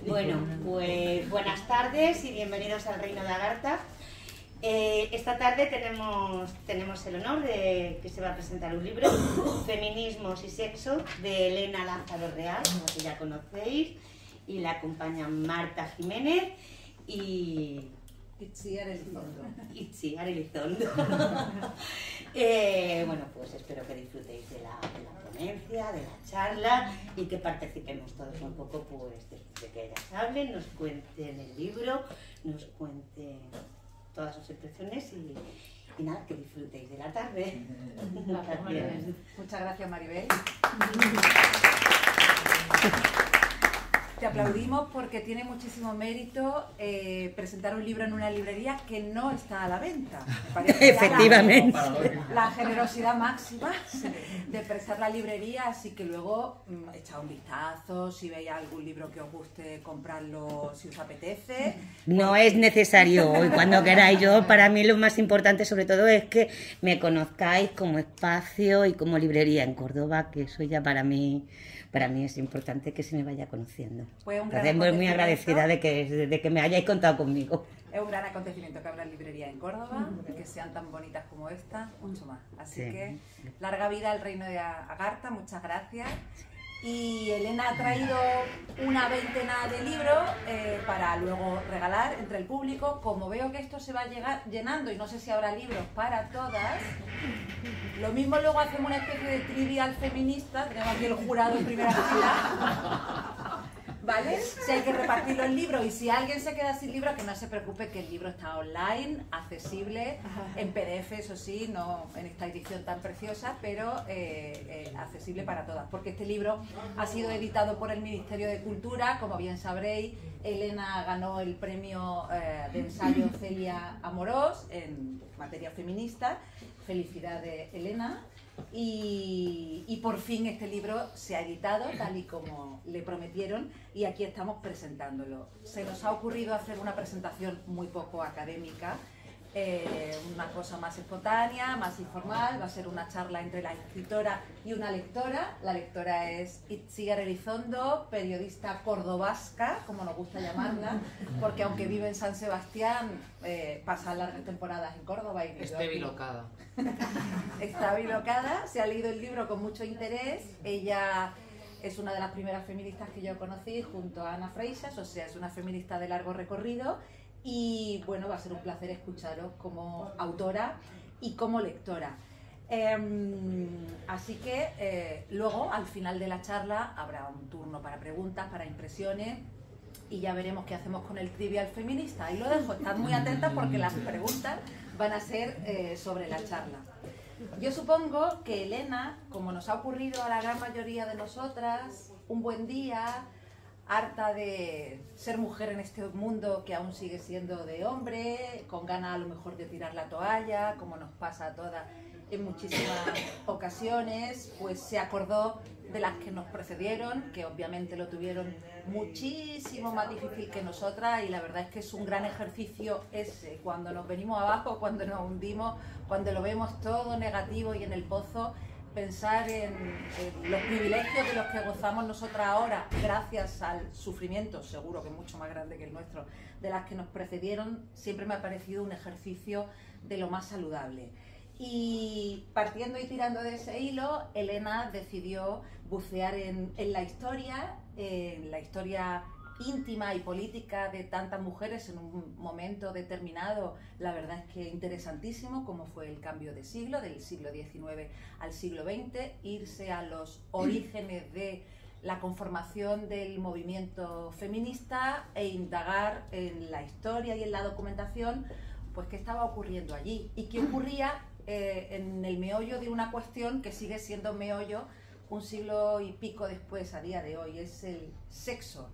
Bueno, pues buenas tardes y bienvenidos al Reino de Agartha. Esta tarde tenemos el honor de que se va a presentar un libro, Feminismos y Sexo, de Elena Lázaro Real, como que ya conocéis, y la acompañan Marta Jiménez y Itziar Elizondo. Itziar Elizondo. Bueno, pues espero que disfrutéis de la ponencia, de la charla y que participemos todos un poco, pues después de que ellas hablen, nos cuenten el libro, nos cuenten todas sus impresiones y nada, que disfrutéis de la tarde. Gracias. Muchas gracias, Maribel. Te aplaudimos porque tiene muchísimo mérito presentar un libro en una librería que no está a la venta. Me parece efectivamente. La generosidad máxima de prestar la librería, así que luego echad un vistazo, si veis algún libro que os guste, comprarlo si os apetece. No es necesario hoy, cuando queráis. Yo, para mí lo más importante sobre todo es que me conozcáis como espacio y como librería en Córdoba, que eso ya para mí es importante que se me vaya conociendo. Pues Estoy muy agradecida de que me hayáis contado conmigo. Es un gran acontecimiento que abran librería en Córdoba, que sean tan bonitas como esta, mucho más. Así que larga vida al Reino de Agartha, muchas gracias. Y Elena ha traído una veintena de libros para luego regalar entre el público. Como veo que esto se va llenando y no sé si habrá libros para todas, lo mismo luego hacemos una especie de trivial feminista. Tenemos aquí el jurado en primera fila, ¿vale? Si hay que repartir los libros y si alguien se queda sin libro, que no se preocupe, que el libro está online, accesible, en PDF, eso sí, no en esta edición tan preciosa, pero accesible para todas, porque este libro ha sido editado por el Ministerio de Cultura. Como bien sabréis, Elena ganó el premio de ensayo Celia Amorós en materia feminista. Felicidades, Elena. Y por fin este libro se ha editado tal y como le prometieron y aquí estamos presentándolo. Se nos ha ocurrido hacer una presentación muy poco académica, una cosa más espontánea, más informal. Va a ser una charla entre la escritora y una lectora. La lectora es Itziar Elizondo, periodista cordobasca, como nos gusta llamarla, porque aunque vive en San Sebastián, pasa largas temporadas en Córdoba. Y está bilocada. Está bilocada, se ha leído el libro con mucho interés. Ella es una de las primeras feministas que yo conocí junto a Ana Freixas, o sea, es una feminista de largo recorrido. Y bueno, va a ser un placer escucharos como autora y como lectora. Así que luego, al final de la charla, habrá un turno para preguntas, para impresiones, y ya veremos qué hacemos con el trivial feminista. Ahí lo dejo, estad muy atentas porque las preguntas van a ser sobre la charla. Yo supongo que Elena, como nos ha ocurrido a la gran mayoría de nosotras, un buen día, harta de ser mujer en este mundo que aún sigue siendo de hombre, con ganas a lo mejor de tirar la toalla, como nos pasa a todas en muchísimas ocasiones, pues se acordó de las que nos precedieron, que obviamente lo tuvieron muchísimo más difícil que nosotras, y la verdad es que es un gran ejercicio ese, cuando nos venimos abajo, cuando nos hundimos, cuando lo vemos todo negativo y en el pozo. Pensar en los privilegios de los que gozamos nosotras ahora, gracias al sufrimiento, seguro que mucho más grande que el nuestro, de las que nos precedieron, siempre me ha parecido un ejercicio de lo más saludable. Y partiendo y tirando de ese hilo, Elena decidió bucear en la historia íntima y política de tantas mujeres en un momento determinado. La verdad es que interesantísimo, como fue el cambio de siglo, del siglo XIX al siglo XX, irse a los orígenes de la conformación del movimiento feminista e indagar en la historia y en la documentación, pues qué estaba ocurriendo allí y qué ocurría en el meollo de una cuestión que sigue siendo meollo un siglo y pico después, a día de hoy. Es el sexo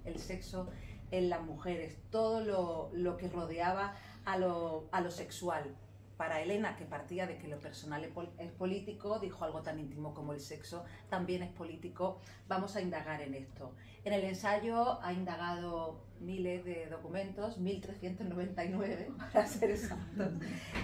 en las mujeres, todo lo que rodeaba a lo sexual. para Elena, que partía de que lo personal es político, dijo algo tan íntimo como el sexo también es político. Vamos a indagar en esto. En el ensayo ha indagado miles de documentos, 1399 para ser exactos.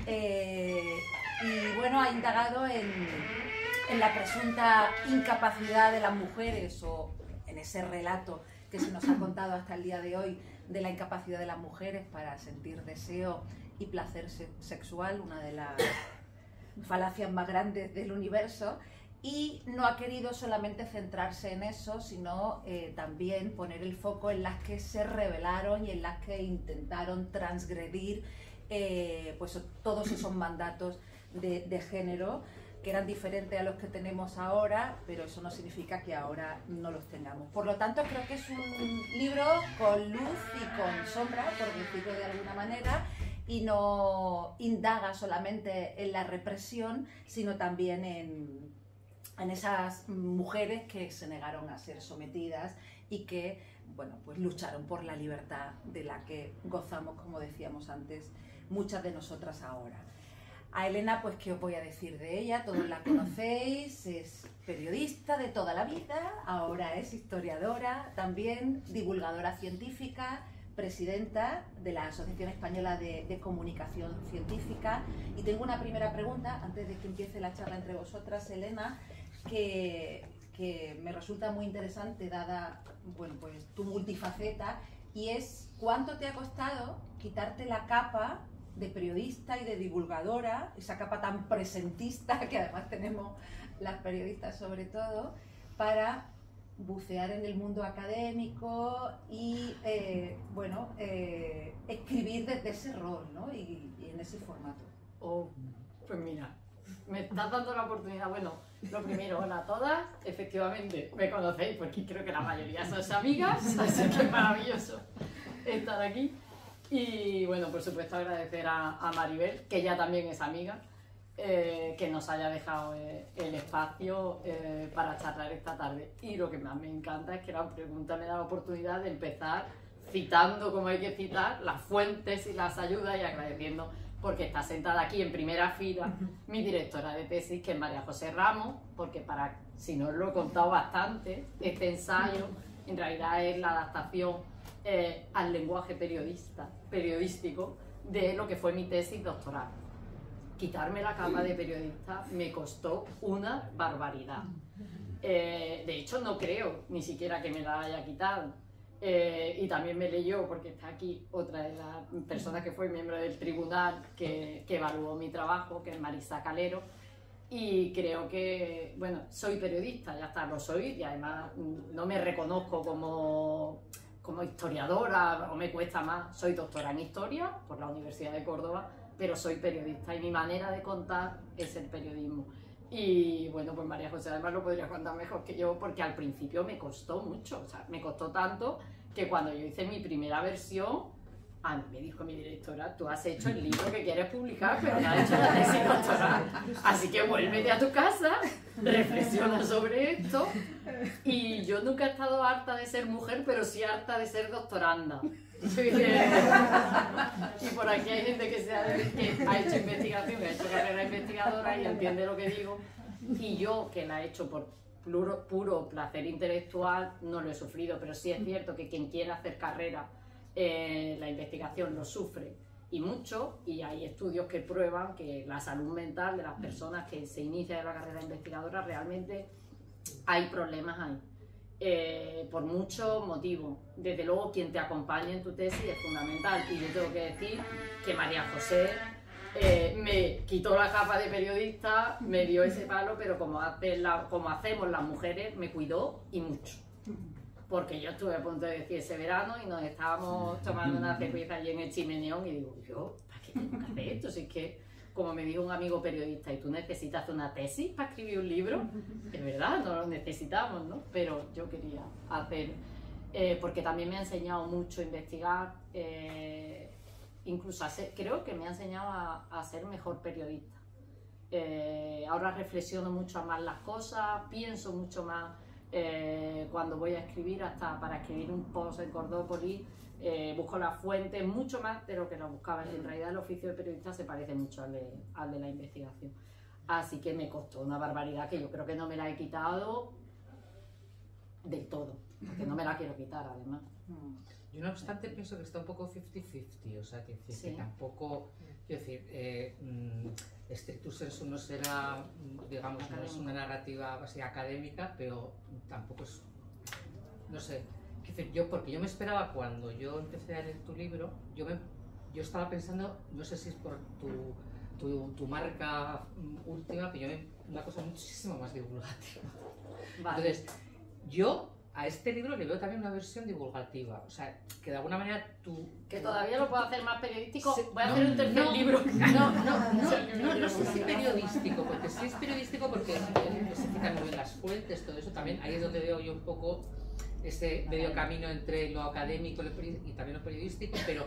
Y bueno, ha indagado en la presunta incapacidad de las mujeres, o en ese relato que se nos ha contado hasta el día de hoy de la incapacidad de las mujeres para sentir deseo y placer sexual, una de las falacias más grandes del universo, y no ha querido solamente centrarse en eso, sino también poner el foco en las que se rebelaron y en las que intentaron transgredir pues todos esos mandatos de género, que eran diferentes a los que tenemos ahora, pero eso no significa que ahora no los tengamos. Por lo tanto, creo que es un libro con luz y con sombra, por decirlo de alguna manera, y no indaga solamente en la represión, sino también en esas mujeres que se negaron a ser sometidas y que, bueno, pues lucharon por la libertad de la que gozamos, como decíamos antes, muchas de nosotras ahora. A Elena, pues, ¿qué os voy a decir de ella? Todos la conocéis, es periodista de toda la vida, ahora es historiadora, también divulgadora científica, presidenta de la Asociación Española de Comunicación Científica. Y tengo una primera pregunta, antes de que empiece la charla entre vosotras, Elena, que me resulta muy interesante, dada, bueno, pues, tu multifaceta, y es: ¿cuánto te ha costado quitarte la capa de periodista y de divulgadora, esa capa tan presentista que además tenemos las periodistas sobre todo, para bucear en el mundo académico y escribir desde ese rol, ¿no? y en ese formato? Pues mira, me estás dando la oportunidad. Bueno, lo primero, hola a todas, efectivamente me conocéis porque creo que la mayoría sois amigas, así que es maravilloso estar aquí. Y bueno, por supuesto agradecer a Maribel, que ella también es amiga, que nos haya dejado el espacio para charlar esta tarde. Y lo que más me encanta es que la pregunta me da la oportunidad de empezar citando como hay que citar las fuentes y las ayudas, y agradeciendo porque está sentada aquí en primera fila mi directora de tesis, que es María José Ramos, porque si no os lo he contado bastante, este ensayo en realidad es la adaptación al lenguaje periodístico de lo que fue mi tesis doctoral. Quitarme la capa de periodista me costó una barbaridad. De hecho, no creo ni siquiera que me la haya quitado. Y también me leyó, porque está aquí otra de las personas que fue miembro del tribunal que evaluó mi trabajo, que es Marisa Calero, y creo que, bueno, soy periodista, ya está, lo soy, y además no me reconozco como historiadora, o me cuesta más. Soy doctora en historia por la Universidad de Córdoba, pero soy periodista y mi manera de contar es el periodismo. Y bueno, pues María José además lo podría contar mejor que yo, porque al principio me costó mucho, o sea, me costó tanto que cuando yo hice mi primera versión, a mí me dijo mi directora: tú has hecho el libro que quieres publicar, pero no has hecho la tesis doctoral, así que vuélvete a tu casa, reflexiona sobre esto. Y yo nunca he estado harta de ser mujer, pero sí harta de ser doctoranda. Y por aquí hay gente que ha hecho investigación, que ha hecho carrera investigadora y entiende lo que digo, y yo, que la he hecho por puro placer intelectual, no lo he sufrido. Pero sí es cierto que quien quiera hacer carrera, la investigación lo sufre, y mucho, y hay estudios que prueban que la salud mental de las personas que se inician en la carrera investigadora, realmente hay problemas ahí. Por muchos motivos. Desde luego, quien te acompañe en tu tesis es fundamental, y yo tengo que decir que María José me quitó la capa de periodista, me dio ese palo, pero como hacemos las mujeres, me cuidó, y mucho. Porque yo estuve a punto de decir ese verano y nos estábamos tomando una cerveza allí en el Chimeneón, y digo, yo, ¿para qué tengo que hacer esto? Si es que, como me dijo un amigo periodista, ¿y tú necesitas una tesis para escribir un libro? Es verdad, no lo necesitamos, ¿no? Pero yo quería hacer, porque también me ha enseñado mucho a investigar, incluso creo que me ha enseñado a ser mejor periodista. Ahora reflexiono mucho más las cosas, pienso mucho más cuando voy a escribir. Hasta para escribir un post en Cordópolis busco las fuentes mucho más de lo que las buscaba. En realidad el oficio de periodista se parece mucho al de la investigación. Así que me costó una barbaridad que yo creo que no me la he quitado del todo, porque no me la quiero quitar además. Yo no obstante pienso que está un poco 50-50, o sea, que tampoco, quiero decir, stricto sensu no será, digamos, no es una narrativa así académica, pero tampoco es, no sé, porque yo me esperaba cuando yo empecé a leer tu libro, yo estaba pensando, no sé si es por tu marca última, pero una cosa muchísimo más divulgativa. Vale. Entonces, yo a este libro le veo también una versión divulgativa, o sea, que de alguna manera tú... Que todavía lo puedo hacer más periodístico, voy a hacer un tercer libro. No sé si periodístico, porque sí es periodístico porque se citan muy bien las fuentes, todo eso también, ahí es donde veo yo un poco ese medio camino entre lo académico y también lo periodístico, pero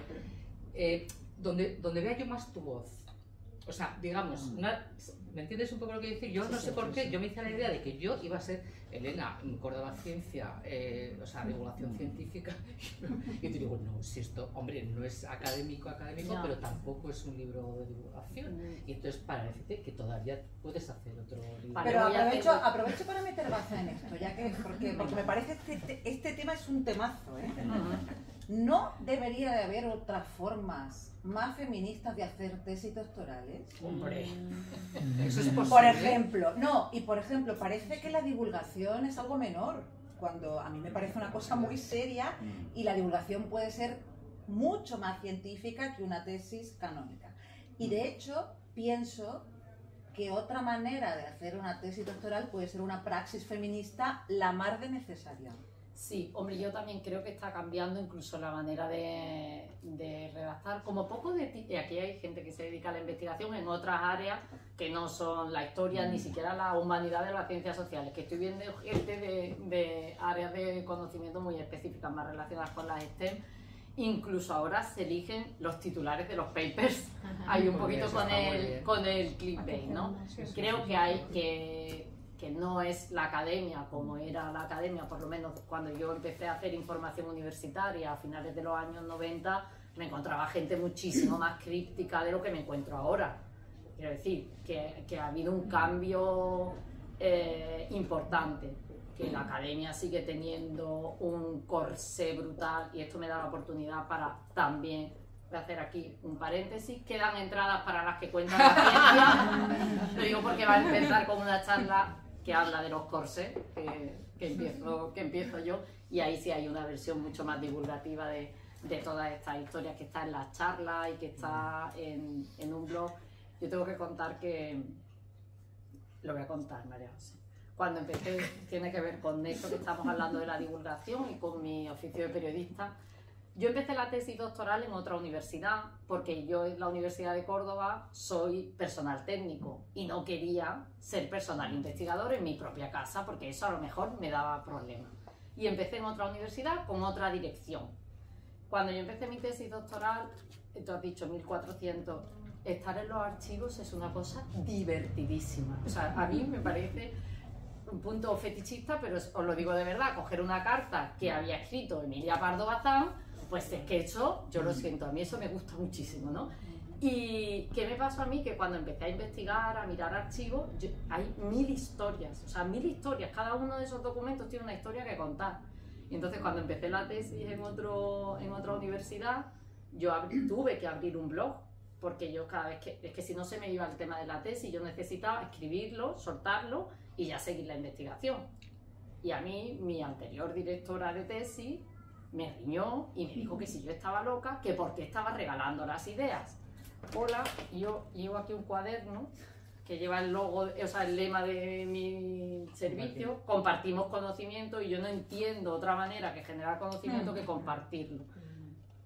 donde vea yo más tu voz. O sea, digamos, ¿me entiendes un poco lo que decir? Yo no sé por qué, yo me hice la idea de que yo iba a ser Elena, Córdoba Ciencia, o sea, divulgación científica, y te digo, no, si esto, hombre, no es académico, no, pero tampoco es un libro de divulgación, y entonces para decirte que todavía puedes hacer otro libro. Pero aprovecho para meter baza en esto, ya que, porque me parece que este tema es un temazo, ¿eh? ¿No debería de haber otras formas más feministas de hacer tesis doctorales? Hombre, eso es posible. Por ejemplo, parece que la divulgación es algo menor, cuando a mí me parece una cosa muy seria y la divulgación puede ser mucho más científica que una tesis canónica. Y de hecho, pienso que otra manera de hacer una tesis doctoral puede ser una praxis feminista la mar de necesaria. Sí, hombre, yo también creo que está cambiando incluso la manera de redactar. Como poco y aquí hay gente que se dedica a la investigación en otras áreas que no son la historia, ni siquiera la humanidad de las ciencias sociales, que estoy viendo gente de áreas de conocimiento muy específicas, más relacionadas con las STEM. Incluso ahora se eligen los titulares de los papers. Hay un poquito con el clickbait, ¿no? Creo que hay que no es la academia como era la academia, por lo menos cuando yo empecé a hacer información universitaria a finales de los años 90, me encontraba gente muchísimo más críptica de lo que me encuentro ahora. Quiero decir, que ha habido un cambio importante, que la academia sigue teniendo un corsé brutal, y esto me da la oportunidad para también, voy a hacer aquí un paréntesis, quedan entradas para las que cuentan la ciencia. Lo digo porque va a empezar con una charla que habla de los corsés, que empiezo yo, y ahí sí hay una versión mucho más divulgativa de todas estas historias que está en las charlas y que está en un blog. Yo tengo que contar que... Lo voy a contar, María José. Cuando empecé, tiene que ver con esto que estamos hablando de la divulgación y con mi oficio de periodista. Yo empecé la tesis doctoral en otra universidad, porque yo en la Universidad de Córdoba soy personal técnico y no quería ser personal investigador en mi propia casa, porque eso a lo mejor me daba problemas. Y empecé en otra universidad con otra dirección. Cuando yo empecé mi tesis doctoral, tú has dicho 1400, estar en los archivos es una cosa divertidísima. O sea, a mí me parece un punto fetichista, pero os lo digo de verdad, coger una carta que había escrito Emilia Pardo Bazán, pues es que eso, yo lo siento, a mí eso me gusta muchísimo, ¿no? ¿Y qué me pasó a mí? Que cuando empecé a investigar, a mirar archivos, hay 1000 historias, o sea, 1000 historias, cada uno de esos documentos tiene una historia que contar. Y entonces cuando empecé la tesis en otra universidad, yo tuve que abrir un blog, porque yo cada vez es que si no se me iba el tema de la tesis, yo necesitaba escribirlo, soltarlo y ya seguir la investigación. Y a mí, mi anterior directora de tesis me riñó y me dijo que si yo estaba loca, que por qué estaba regalando las ideas. Hola, yo llevo aquí un cuaderno que lleva el logo, o sea, el lema de mi servicio, compartimos conocimiento, y yo no entiendo otra manera que generar conocimiento que compartirlo.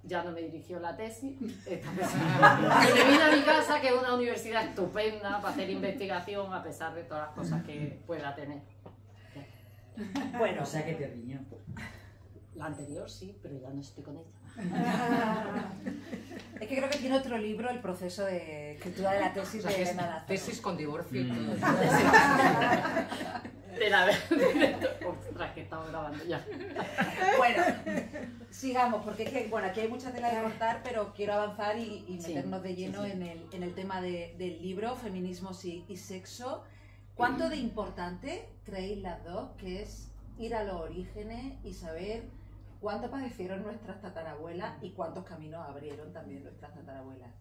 Ya no me dirigió la tesis, esta vez me vine a mi casa, que es una universidad estupenda para hacer investigación, a pesar de todas las cosas que pueda tener. Bueno, o sea que te riñó. La anterior sí, pero ya no estoy con ella. Es que creo que tiene otro libro, el proceso de escritura de la tesis de Elena. Tesis con divorcio y todo. De la... Ostras, que estamos grabando ya. Bueno, sigamos, porque es que, bueno, aquí hay mucha tela de cortar, pero quiero avanzar y meternos de lleno sí. en el tema del libro, Feminismos y Sexo. ¿Cuánto de importante creéis las dos que es ir a los orígenes y saber cuánto padecieron nuestras tatarabuelas y cuántos caminos abrieron también nuestras tatarabuelas?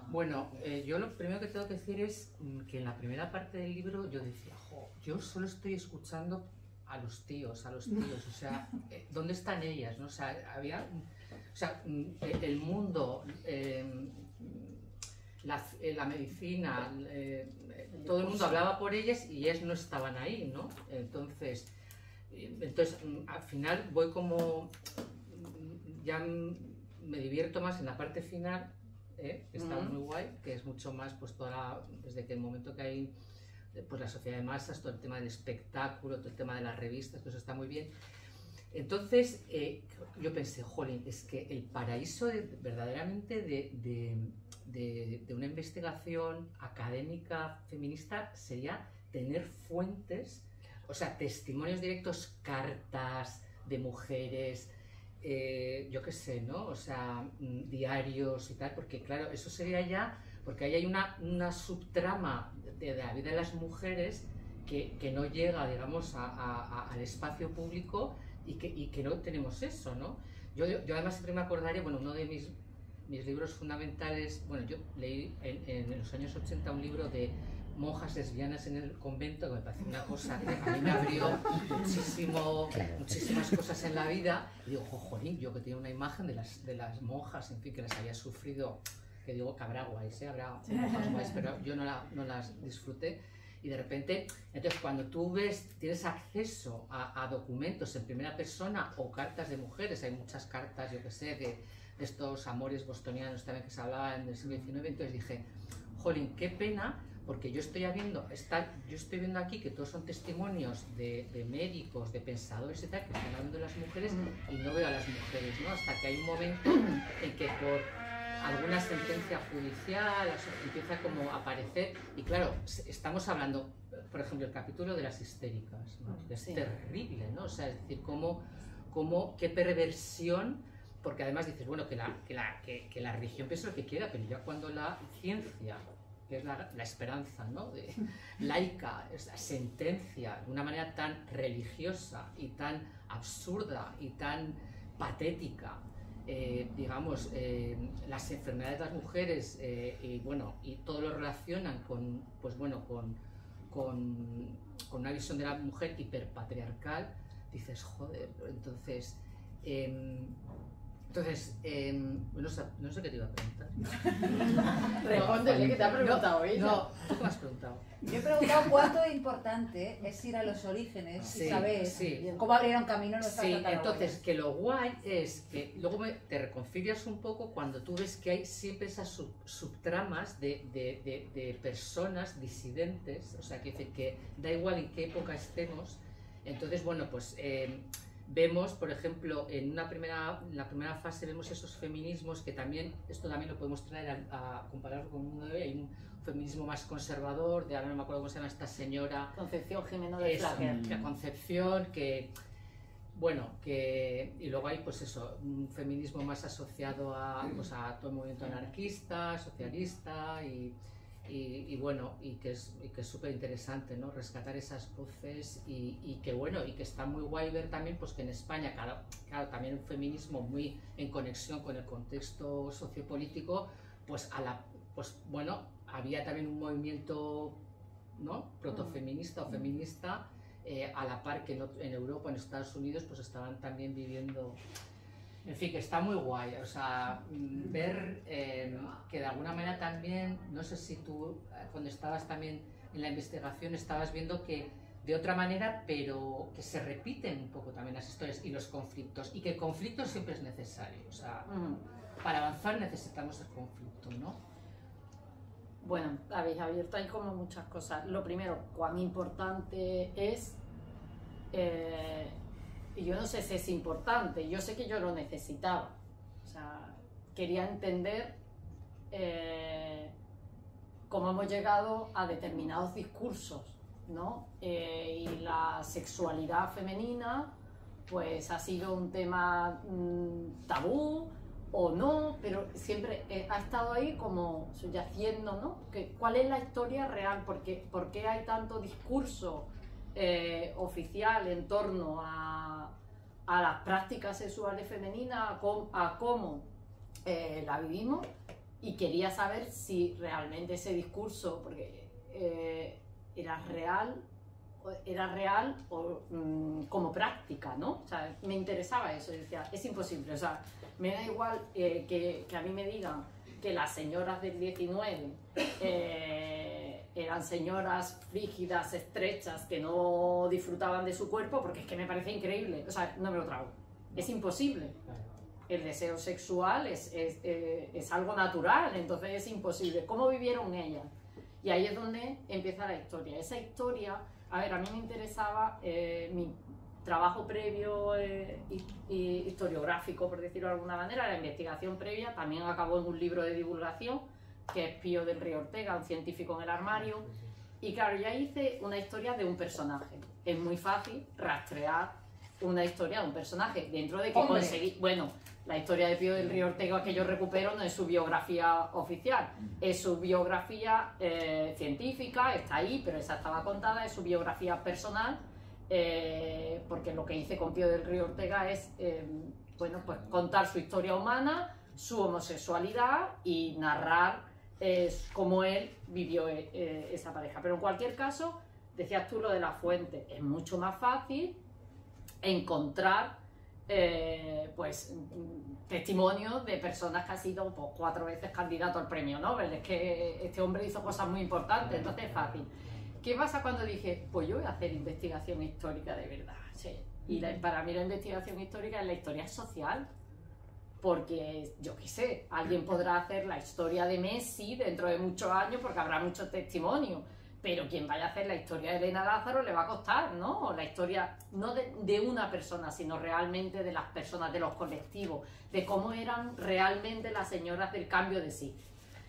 Bueno, yo lo primero que tengo que decir es que en la primera parte del libro yo decía, yo solo estoy escuchando a los tíos, o sea, ¿dónde están ellas? ¿No? O sea, el mundo, la medicina, todo el mundo hablaba por ellas y ellas no estaban ahí, ¿no? Entonces al final voy como, ya me divierto más en la parte final, que está muy guay, que es mucho más, pues desde que el momento que hay pues la sociedad de masas, todo el tema del espectáculo, todo el tema de las revistas, todo eso está muy bien. Entonces yo pensé, jolín, es que el paraíso verdaderamente de una investigación académica feminista sería tener fuentes, o sea, testimonios directos, cartas de mujeres, yo qué sé, ¿no? O sea, diarios y tal, porque claro, eso sería ya, porque ahí hay una subtrama de la vida de las mujeres que no llega, digamos, al espacio público y que no tenemos eso, ¿no? Yo además siempre me acordaré, bueno, uno de mis libros fundamentales, bueno, yo leí en los años 80 un libro de monjas lesbianas en el convento, que me pareció una cosa que a mí me abrió muchísimas cosas en la vida, y digo, jolín, yo que tenía una imagen de las monjas, en fin, que las había sufrido, que digo que habrá guays, habrá monjas guays, pero yo no las disfruté, y de repente, entonces cuando tú tienes acceso a documentos en primera persona o cartas de mujeres, hay muchas cartas, yo que sé, de estos amores bostonianos también que se hablaban del siglo XIX, entonces dije, jolín, qué pena, porque yo estoy viendo aquí que todos son testimonios de médicos, de pensadores y tal, que están hablando de las mujeres y no veo a las mujeres, ¿no? Hasta que hay un momento en que por alguna sentencia judicial empieza como a aparecer, y claro, estamos hablando, por ejemplo, el capítulo de las histéricas, ¿no? Es terrible, ¿no? O sea, es decir, qué perversión, porque además dices, bueno, que la religión piensa lo que quiera, pero ya cuando la ciencia, que es la esperanza, ¿no? Laica, sentencia de una manera tan religiosa y tan absurda y tan patética, digamos, las enfermedades de las mujeres, y todo lo relacionan con una visión de la mujer hiperpatriarcal, dices, joder, entonces... no sé qué te iba a preguntar. Respóndele, que te ha preguntado ella. No, ¿tú qué me has preguntado? Yo he preguntado cuánto es importante es ir a los orígenes y saber cómo abrieron camino nuestras tatarabuelas. Entonces, que lo guay es que luego te reconcilias un poco cuando tú ves que hay siempre esas subtramas de personas disidentes, o sea, que da igual en qué época estemos. Entonces, bueno, pues... vemos, por ejemplo, en la primera fase vemos esos feminismos que también, esto también lo podemos traer a compararlo con el mundo de hoy. Hay un feminismo más conservador, ahora no me acuerdo cómo se llama esta señora. Concepción Jimeno de Flaquer. La Concepción, y luego hay pues eso, un feminismo más asociado a todo el movimiento anarquista, socialista y que es súper interesante, ¿no? Rescatar esas voces y que está muy guay ver también pues que en España, claro, también un feminismo muy en conexión con el contexto sociopolítico, había también un movimiento, ¿no? Protofeminista o feminista, a la par que en Europa, en Estados Unidos, pues estaban también viviendo... En fin, que está muy guay, o sea, ver que de alguna manera también, no sé si tú cuando estabas también en la investigación estabas viendo que de otra manera, pero que se repiten un poco también las historias y los conflictos, y que el conflicto siempre es necesario, o sea, para avanzar necesitamos el conflicto, ¿no? Bueno, habéis abierto ahí como muchas cosas. Lo primero, cuán importante es... y yo no sé si es importante, yo sé que yo lo necesitaba, o sea, quería entender cómo hemos llegado a determinados discursos, ¿no? Y la sexualidad femenina pues ha sido un tema tabú o no, pero siempre ha estado ahí como subyaciendo, ¿no? ¿Cuál es la historia real? ¿Por qué hay tanto discurso oficial en torno a las prácticas sexuales femeninas, a cómo la vivimos? Y quería saber si realmente ese discurso, porque era real o como práctica, ¿no? O sea, me interesaba eso, decía, es imposible, o sea, me da igual que a mí me digan que las señoras del 19 eran señoras frígidas, estrechas, que no disfrutaban de su cuerpo, porque es que me parece increíble, o sea, no me lo trago, es imposible. El deseo sexual es algo natural, entonces es imposible. ¿Cómo vivieron ellas? Y ahí es donde empieza la historia. Esa historia, a ver, a mí me interesaba mi trabajo previo historiográfico, por decirlo de alguna manera, la investigación previa, también acabó en un libro de divulgación, que es Pío del Río Ortega, un científico en el armario. Y claro, ya hice una historia de un personaje. Es muy fácil rastrear una historia de un personaje, dentro de que conseguí, bueno, la historia de Pío del Río Ortega que yo recupero no es su biografía oficial, es su biografía científica, está ahí, pero esa estaba contada, es su biografía personal, porque lo que hice con Pío del Río Ortega es, bueno, pues contar su historia humana, su homosexualidad y narrar cómo él vivió esa pareja. Pero en cualquier caso, decías tú lo de la fuente, es mucho más fácil encontrar pues testimonios de personas que han sido pues, 4 veces candidato al premio Nobel. Es que este hombre hizo cosas muy importantes, entonces es fácil. ¿Qué pasa cuando dije, pues yo voy a hacer investigación histórica de verdad? Sí. Y para mí la investigación histórica es la historia social, porque yo qué sé, alguien podrá hacer la historia de Messi dentro de muchos años porque habrá muchos testimonios, pero quien vaya a hacer la historia de Elena Lázaro le va a costar, ¿no? La historia no de una persona, sino realmente de las personas, de los colectivos, de cómo eran realmente las señoras del cambio de sí.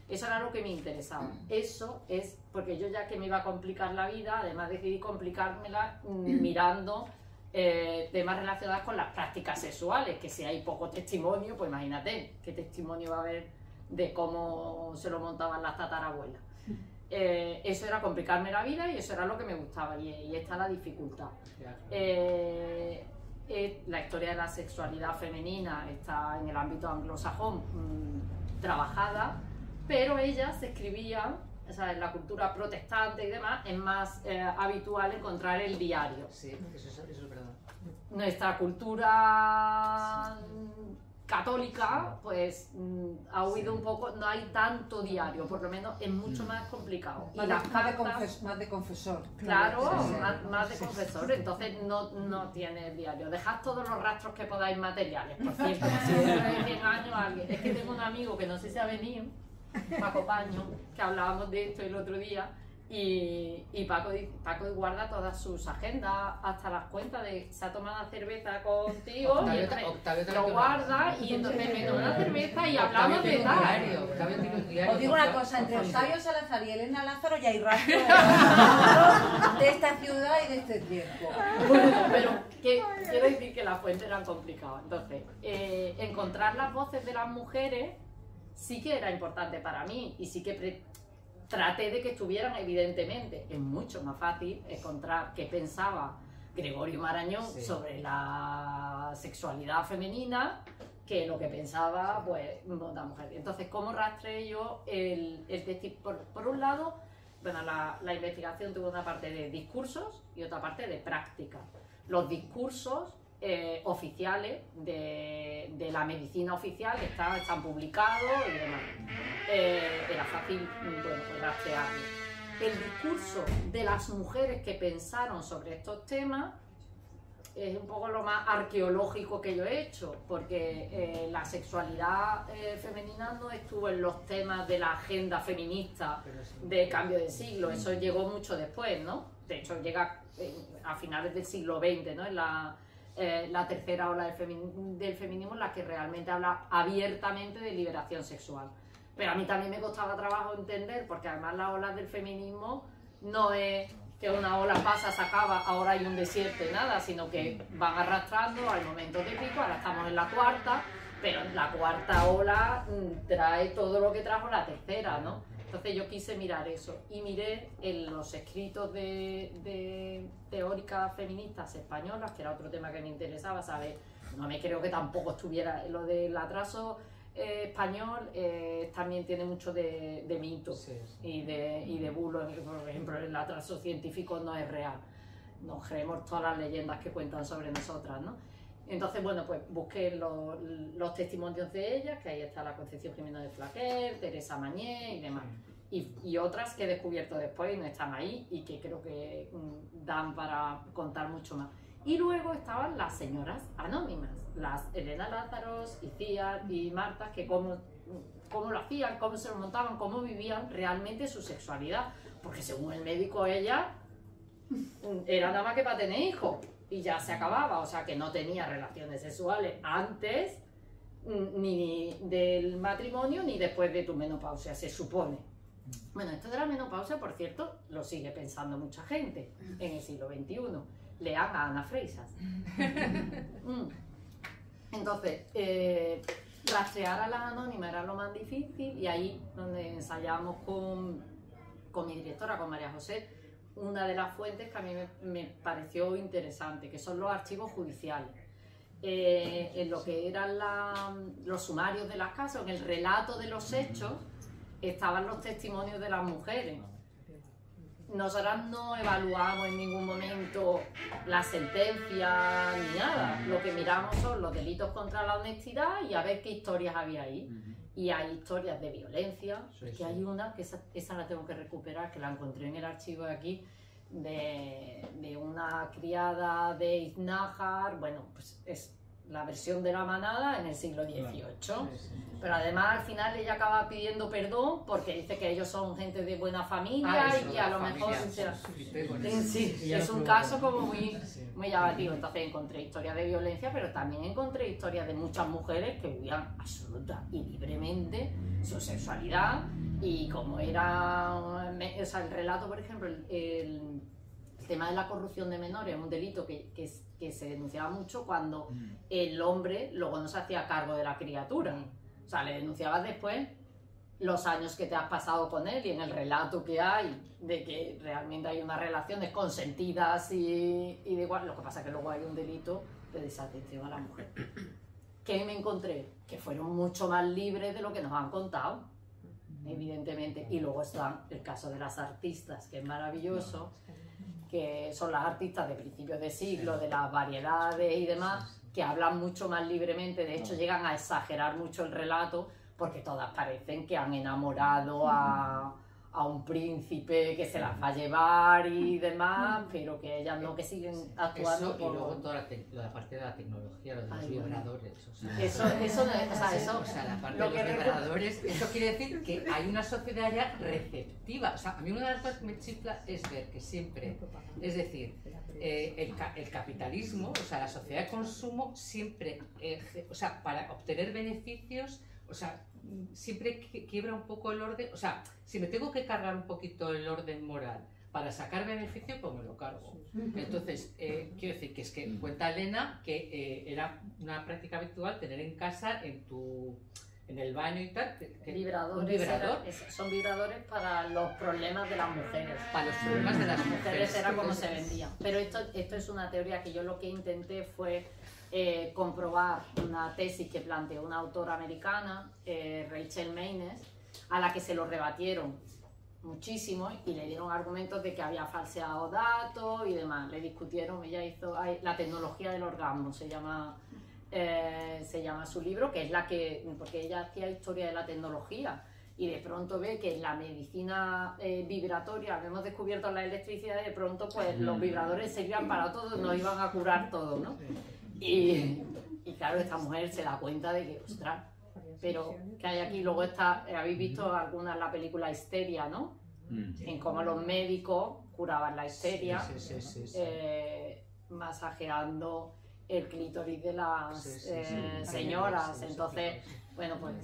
Eso era lo que me interesaba. Eso es porque yo ya que me iba a complicar la vida, además decidí complicármela mirando temas relacionados con las prácticas sexuales, que si hay poco testimonio, pues imagínate qué testimonio va a haber de cómo se lo montaban las tatarabuelas. Eso era complicarme la vida y eso era lo que me gustaba, y esta es la dificultad. La historia de la sexualidad femenina está en el ámbito anglosajón trabajada, pero ellas escribían, o sea, en la cultura protestante y demás, es más habitual encontrar el diario. Sí, eso es verdad. Nuestra cultura católica, pues ha huido un poco, no hay tanto diario, por lo menos es mucho más complicado. Y las cartas, más de confesor. Claro, más de confesor, entonces no tiene diario. Dejad todos los rastros que podáis materiales, por cierto, si dentro de 100 años alguien... Es que tengo un amigo que no sé si ha venido, Paco Paño, que hablábamos de esto el otro día, y Paco guarda todas sus agendas, hasta las cuentas de se ha tomado una cerveza contigo, Octavio lo guarda, y entonces me tomo una cerveza y hablamos de tal. Os digo una cosa, entre Octavio Salazar y Elena Lázaro ya hay rastro de esta ciudad y de este tiempo. Bueno, pero quiero decir que las fuentes eran complicadas. Entonces, encontrar las voces de las mujeres sí que era importante para mí, y sí que traté de que estuvieran, evidentemente. Es mucho más fácil encontrar qué pensaba Gregorio Marañón sobre la sexualidad femenina que lo que pensaba pues la mujer. Entonces, ¿cómo rastreé yo el testimonio? Por un lado, bueno, la investigación tuvo una parte de discursos y otra parte de práctica. Los discursos oficiales de la medicina oficial están publicados y demás. Era fácil, bueno, pues rastrearlo. El discurso de las mujeres que pensaron sobre estos temas es un poco lo más arqueológico que yo he hecho, porque la sexualidad femenina no estuvo en los temas de la agenda feminista de cambio de siglo. Eso llegó mucho después, ¿no? De hecho, llega a finales del siglo XX, ¿no? En la tercera ola del feminismo, en la que realmente habla abiertamente de liberación sexual. Pero a mí también me costaba trabajo entender, porque además las olas del feminismo no es que una ola pasa, se acaba, ahora hay un desierto y nada, sino que van arrastrando al momento de pico, ahora estamos en la cuarta, pero la cuarta ola trae todo lo que trajo la tercera, ¿no? Entonces yo quise mirar eso y miré en los escritos de teóricas feministas españolas, que era otro tema que me interesaba, ¿sabes? No me creo que tampoco estuviera lo del atraso español, también tiene mucho de mito y de bulo. Por ejemplo, el atraso científico no es real, nos creemos todas las leyendas que cuentan sobre nosotras, ¿no? Entonces, bueno, pues busqué los testimonios de ellas, que ahí está la Concepción Jiménez de Flaquer, Teresa Mañé y demás. Y otras que he descubierto después y no están ahí y que creo que dan para contar mucho más. Y luego estaban las señoras anónimas, las Elena Lázaros, Icíar y Marta, que cómo lo hacían, cómo se lo montaban, cómo vivían realmente su sexualidad. Porque según el médico, ella era nada más que para tener hijos. Y ya se acababa, o sea que no tenía relaciones sexuales antes ni del matrimonio ni después de tu menopausia, se supone. Bueno, esto de la menopausia, por cierto, lo sigue pensando mucha gente en el siglo XXI. Lean a Ana Freisas. Entonces, rastrear a las anónimas era lo más difícil y ahí donde ensayamos con mi directora, con María José, una de las fuentes que a mí me pareció interesante, que son los archivos judiciales. En lo que eran los sumarios de las casas, en el relato de los hechos, estaban los testimonios de las mujeres. Nosotras no evaluamos en ningún momento la sentencia ni nada. Lo que miramos son los delitos contra la honestidad y a ver qué historias había ahí. Y hay historias de violencia, que hay una, que esa la tengo que recuperar, que la encontré en el archivo de aquí, de una criada de Iznájar. Bueno, pues es la versión de la manada en el siglo XVIII. Pero además al final ella acaba pidiendo perdón porque dice que ellos son gente de buena familia y que a lo mejor es un caso como muy llamativo. Entonces encontré historias de violencia, pero también encontré historias de muchas mujeres que vivían absoluta y libremente su sexualidad y como era, o sea, el relato, por ejemplo, el tema de la corrupción de menores es un delito que se denunciaba mucho cuando el hombre luego no se hacía cargo de la criatura. O sea, le denunciabas después los años que te has pasado con él y en el relato que hay de que realmente hay unas relaciones consentidas y de igual. Lo que pasa es que luego hay un delito de desatención a la mujer. ¿Qué me encontré? Que fueron mucho más libres de lo que nos han contado, evidentemente. Y luego está el caso de las artistas, que es maravilloso, que son las artistas de principios de siglo, de las variedades y demás, que hablan mucho más libremente, de hecho llegan a exagerar mucho el relato, porque todas parecen que han enamorado a un príncipe que se las va a llevar y demás, pero que ellas no, que siguen actuando. Eso, y luego toda la parte de la tecnología, lo de los vibradores. O sea, la parte de los vibradores, eso quiere decir que hay una sociedad ya receptiva. O sea, a mí una de las cosas que me chifla es ver que siempre, es decir, el capitalismo, o sea, la sociedad de consumo siempre, o sea, para obtener beneficios, o sea, siempre quiebra un poco el orden. O sea, si me tengo que cargar un poquito el orden moral para sacar beneficio, pues me lo cargo. Entonces, quiero decir que es que cuenta Elena que era una práctica habitual tener en casa, en el baño y tal, vibradores, un vibrador. Son vibradores para los problemas de las mujeres. Para los problemas de las mujeres Era como se vendía. Pero esto es una teoría que yo lo que intenté fue comprobar una tesis que planteó una autora americana, Rachel Maynes, a la que se lo rebatieron muchísimo y le dieron argumentos de que había falseado datos y demás. Le discutieron, ella hizo La tecnología del orgasmo, se llama su libro, que es la que, porque ella hacía historia de la tecnología y de pronto ve que en la medicina vibratoria hemos descubierto la electricidad y de pronto pues los vibradores servían para todo, nos iban a curar todo, ¿no? Y claro, esta mujer se da cuenta de que, ostras, pero que hay aquí, luego está, habéis visto algunas la película Histeria, ¿no? En cómo los médicos curaban la histeria, masajeando el clítoris de las señoras. Entonces, bueno, pues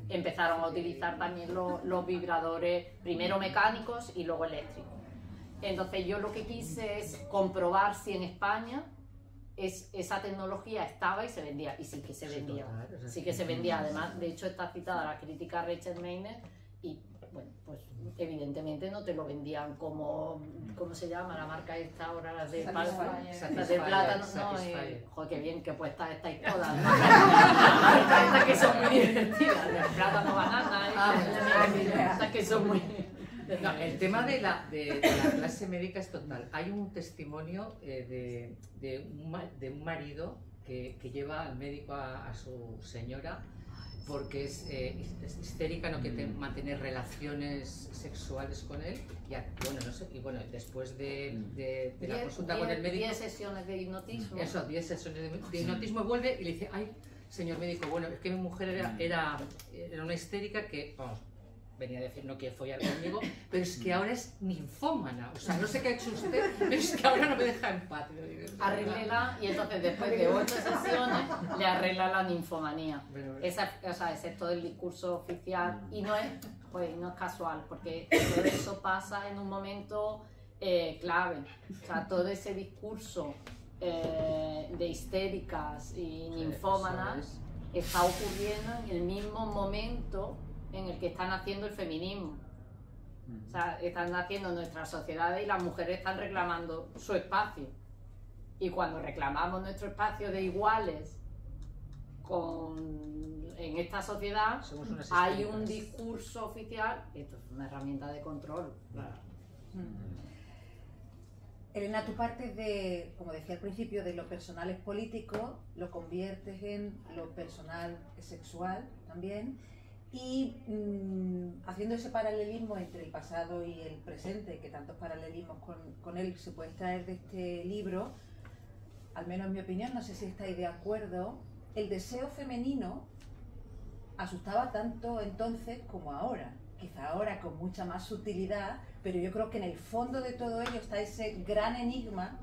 empezaron a utilizar también los vibradores, primero mecánicos y luego eléctricos. Entonces yo lo que quise es comprobar si en España esa tecnología estaba y se vendía, y sí que se vendía, sí que se vendía. Además, de hecho está citada la crítica Rachel Meiner y bueno, pues evidentemente no te lo vendían como, ¿cómo se llama la marca esta ahora? Las de plátano, no, joder, qué bien que puestas estáis todas, ¿no? Estas que son muy divertidas, de plátano, banana, estas que son muy... No, el tema de la clase médica es total. Hay un testimonio de un marido que lleva al médico a su señora porque es histérica, no quiere mantener relaciones sexuales con él y bueno, después de la consulta con el médico... 10 sesiones de hipnotismo. Eso, 10 sesiones de hipnotismo, vuelve y le dice, ay, señor médico, bueno, es que mi mujer era una histérica que, vamos, venía a decir no quiere follar conmigo, pero es que ahora es ninfómana, o sea, no sé qué ha hecho usted, pero es que ahora no me deja en paz. Arréglela, y entonces después de 8 sesiones le arregla la ninfomanía. O sea, ese es todo el discurso oficial y no es casual, porque todo eso pasa en un momento clave. O sea, todo ese discurso de histéricas y ninfómanas está ocurriendo en el mismo momento en el que está naciendo el feminismo. O sea, están naciendo nuestras sociedades y las mujeres están reclamando su espacio. Y cuando reclamamos nuestro espacio de iguales en esta sociedad, hay un discurso oficial, esto es una herramienta de control. Claro. Elena, tú partes de, como decía al principio, de lo personal es político, lo conviertes en lo personal es sexual también. Y haciendo ese paralelismo entre el pasado y el presente, que tantos paralelismos con él se pueden traer de este libro, al menos en mi opinión, no sé si estáis de acuerdo, el deseo femenino asustaba tanto entonces como ahora. Quizá ahora con mucha más sutilidad, pero yo creo que en el fondo de todo ello está ese gran enigma,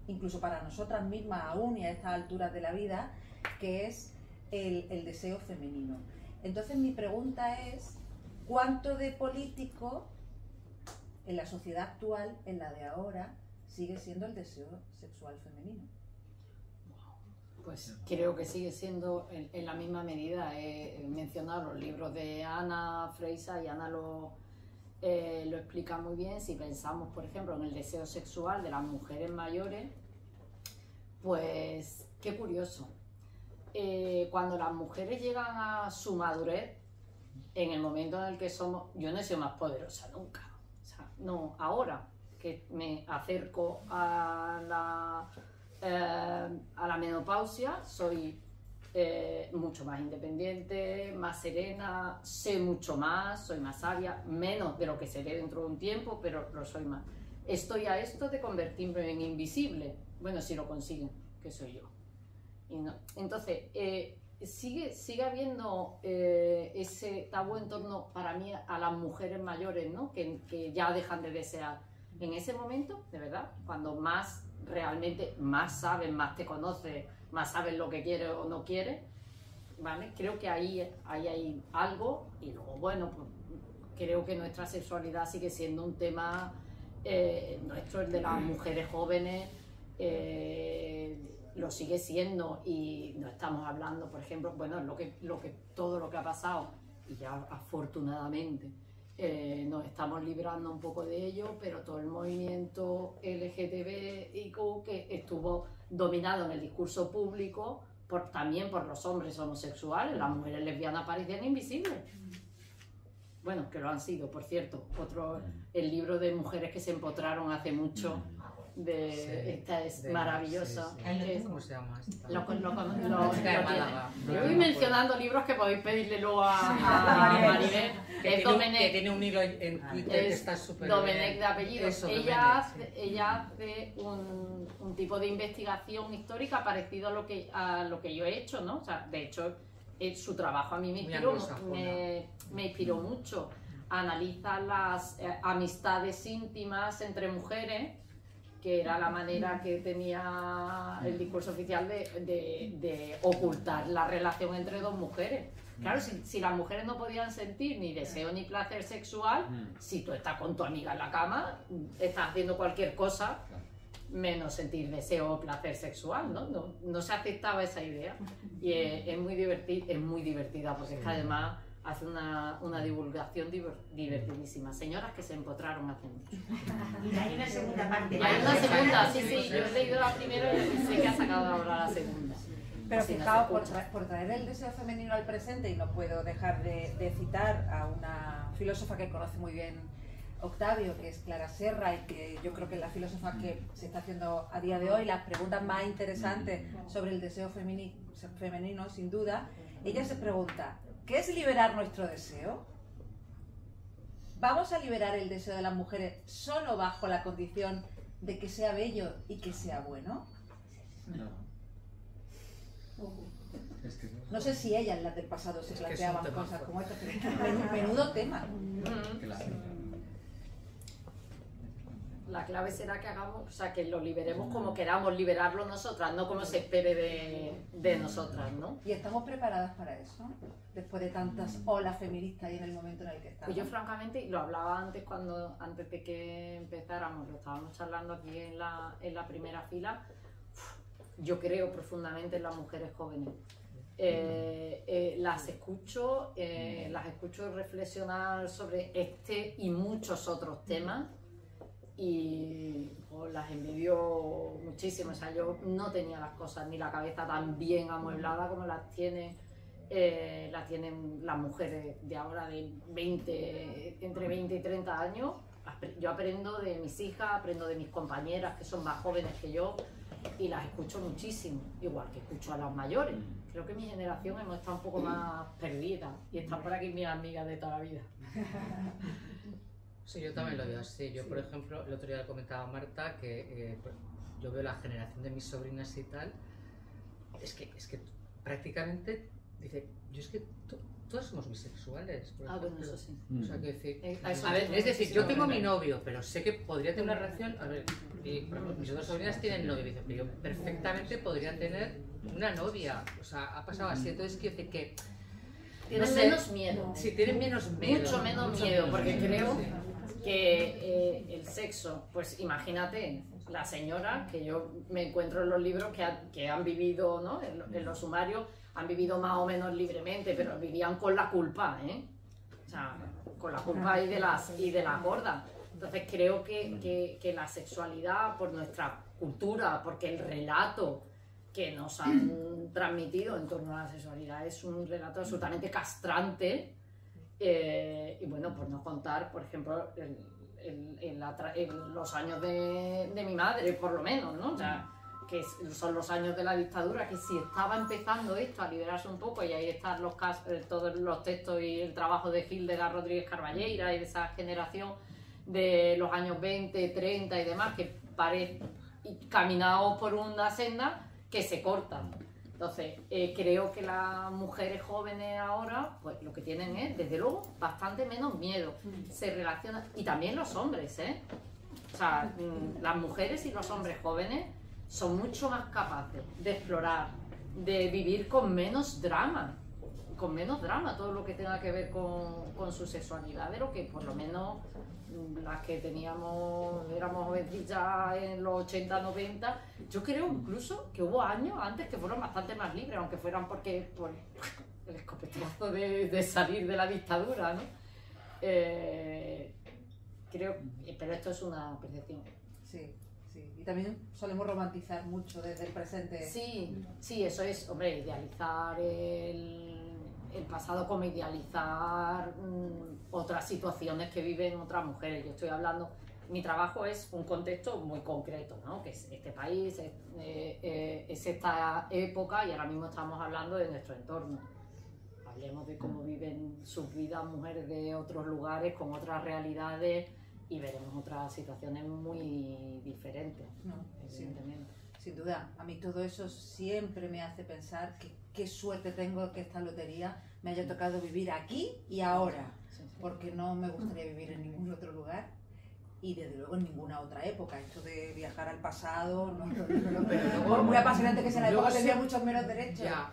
incluso para nosotras mismas aún y a estas alturas de la vida, que es el deseo femenino. Entonces mi pregunta es, ¿cuánto de político en la sociedad actual, en la de ahora, sigue siendo el deseo sexual femenino? Pues creo que sigue siendo en la misma medida. He mencionado los libros de Anna Fraser y Anna lo explica muy bien. Si pensamos, por ejemplo, en el deseo sexual de las mujeres mayores, pues qué curioso. Cuando las mujeres llegan a su madurez, en el momento en el que somos... Yo no he sido más poderosa nunca. O sea, no, ahora que me acerco a la menopausia, soy mucho más independiente, más serena, sé mucho más, soy más sabia, menos de lo que seré dentro de un tiempo, pero lo soy más. Estoy a esto de convertirme en invisible. Bueno, si lo consiguen, que soy yo. Y no. Entonces, sigue habiendo ese tabú en torno, para mí, a las mujeres mayores, ¿no? que ya dejan de desear. En ese momento, de verdad, cuando más realmente más sabes, más te conoces, más sabes lo que quieres o no quieres, ¿vale? Creo que ahí hay algo. Y luego, bueno, pues, creo que nuestra sexualidad sigue siendo un tema nuestro, el de las mujeres jóvenes, lo sigue siendo, y no estamos hablando, por ejemplo, bueno, todo lo que ha pasado, y ya afortunadamente nos estamos librando un poco de ello, pero todo el movimiento LGTBIQ que estuvo dominado en el discurso público también por los hombres homosexuales. Las mujeres lesbianas parecían invisibles. Bueno, que lo han sido, por cierto. El libro de mujeres que se empotraron hace mucho, esta es maravillosa. ¿Cómo se llama? Yo voy mencionando libros que podéis pedirle luego a Maribel, que tiene un hilo en Twitter que está súper bien. Domenech de apellido. Ella hace un tipo de investigación histórica parecido a lo que yo he hecho, ¿no? O sea, de hecho, su trabajo a mí me inspiró mucho. Analiza las amistades íntimas entre mujeres, que era la manera que tenía el discurso oficial de ocultar la relación entre dos mujeres. Claro, si las mujeres no podían sentir ni deseo ni placer sexual, si tú estás con tu amiga en la cama, estás haciendo cualquier cosa menos sentir deseo o placer sexual, ¿no? No se aceptaba esa idea. Y es muy divertida porque es que además hace una divulgación divertidísima. Señoras que se empotraron hace mucho. Y hay una segunda parte. Y hay una segunda, sí, yo he leído la primera y sé que ha sacado ahora la segunda. Pero Así fijaos, no se escucha. por traer el deseo femenino al presente, y no puedo dejar de citar a una filósofa que conoce muy bien Octavio, que es Clara Serra, y que yo creo que es la filósofa que se está haciendo a día de hoy las preguntas más interesantes sobre el deseo femenino, sin duda. Ella se pregunta, ¿qué es liberar nuestro deseo? ¿Vamos a liberar el deseo de las mujeres solo bajo la condición de que sea bello y que sea bueno? No sé si ellas, las del pasado, se planteaban cosas como estas, pero menudo tema. La clave será que hagamos, o sea, que lo liberemos como queramos liberarlo nosotras, no como se espere de nosotras, ¿no? ¿Y estamos preparadas para eso? Después de tantas olas feministas y en el momento en el que estamos. Pues yo francamente, y lo hablaba antes de que empezáramos, lo estábamos charlando aquí en la primera fila, yo creo profundamente en las mujeres jóvenes. Las escucho reflexionar sobre este y muchos otros temas y las envidio muchísimo. O sea, yo no tenía las cosas ni la cabeza tan bien amueblada como las tienen las mujeres de ahora de entre 20 y 30 años. Yo aprendo de mis hijas, aprendo de mis compañeras que son más jóvenes que yo y las escucho muchísimo, igual que escucho a las mayores. Creo que mi generación hemos estado un poco más perdidas y están por aquí mis amigas de toda la vida. Sí, yo también lo veo así. Yo, por ejemplo, el otro día le comentaba a Marta que yo veo la generación de mis sobrinas y tal, es que prácticamente dice, yo es que todas somos bisexuales. Bueno, eso sí. O sea, que decir, Eso a ver, sí. es decir, yo tengo mi novio, pero sé que podría tener una relación. A ver, mis otras sobrinas tienen novio, dicen, pero yo perfectamente podría tener una novia. O sea, ha pasado así. Entonces, quiero decir que. Tienen menos miedo. Sí, tienen menos miedo. Mucho menos miedo, porque creo que el sexo, pues imagínate, la señora que yo me encuentro en los libros que han vivido, ¿no? En los sumarios, han vivido más o menos libremente, pero vivían con la culpa, ¿eh? O sea, con la culpa y de las gordas. Entonces creo que la sexualidad, por nuestra cultura, porque el relato que nos han transmitido en torno a la sexualidad es un relato absolutamente castrante. Y bueno, por no contar, por ejemplo, en los años de mi madre, por lo menos, ¿no? O sea, que son los años de la dictadura, que si estaba empezando esto a liberarse un poco, y ahí están todos los textos y el trabajo de Hildegard Rodríguez Carballeira y de esa generación de los años 20, 30 y demás, que caminados por una senda que se cortan. Entonces, creo que las mujeres jóvenes ahora, pues lo que tienen es, desde luego, bastante menos miedo. Se relacionan, y también los hombres, ¿eh? O sea, las mujeres y los hombres jóvenes son mucho más capaces de explorar, de vivir con menos drama, todo lo que tenga que ver con su sexualidad, de lo que por lo menos las que éramos jovencillas en los 80, 90, yo creo incluso que hubo años antes que fueron bastante más libres, aunque fueran por el escopetazo de salir de la dictadura, ¿no? Creo, pero esto es una percepción. Sí. Y también solemos romantizar mucho desde el presente. Sí, eso es, hombre, idealizar el pasado como idealizar otras situaciones que viven otras mujeres. Yo estoy hablando, mi trabajo es un contexto muy concreto, ¿no? Que es este país, es esta época, y ahora mismo estamos hablando de nuestro entorno. Hablemos de cómo viven sus vidas mujeres de otros lugares, con otras realidades, y veremos otras situaciones muy diferentes, evidentemente. Sin duda, a mí todo eso siempre me hace pensar que qué suerte tengo que esta lotería me haya tocado vivir aquí y ahora, porque no me gustaría vivir en ningún otro lugar. y desde luego en ninguna otra época. Esto de viajar al pasado, por muy apasionante que sea la época, tenía muchos menos derechos. Ya,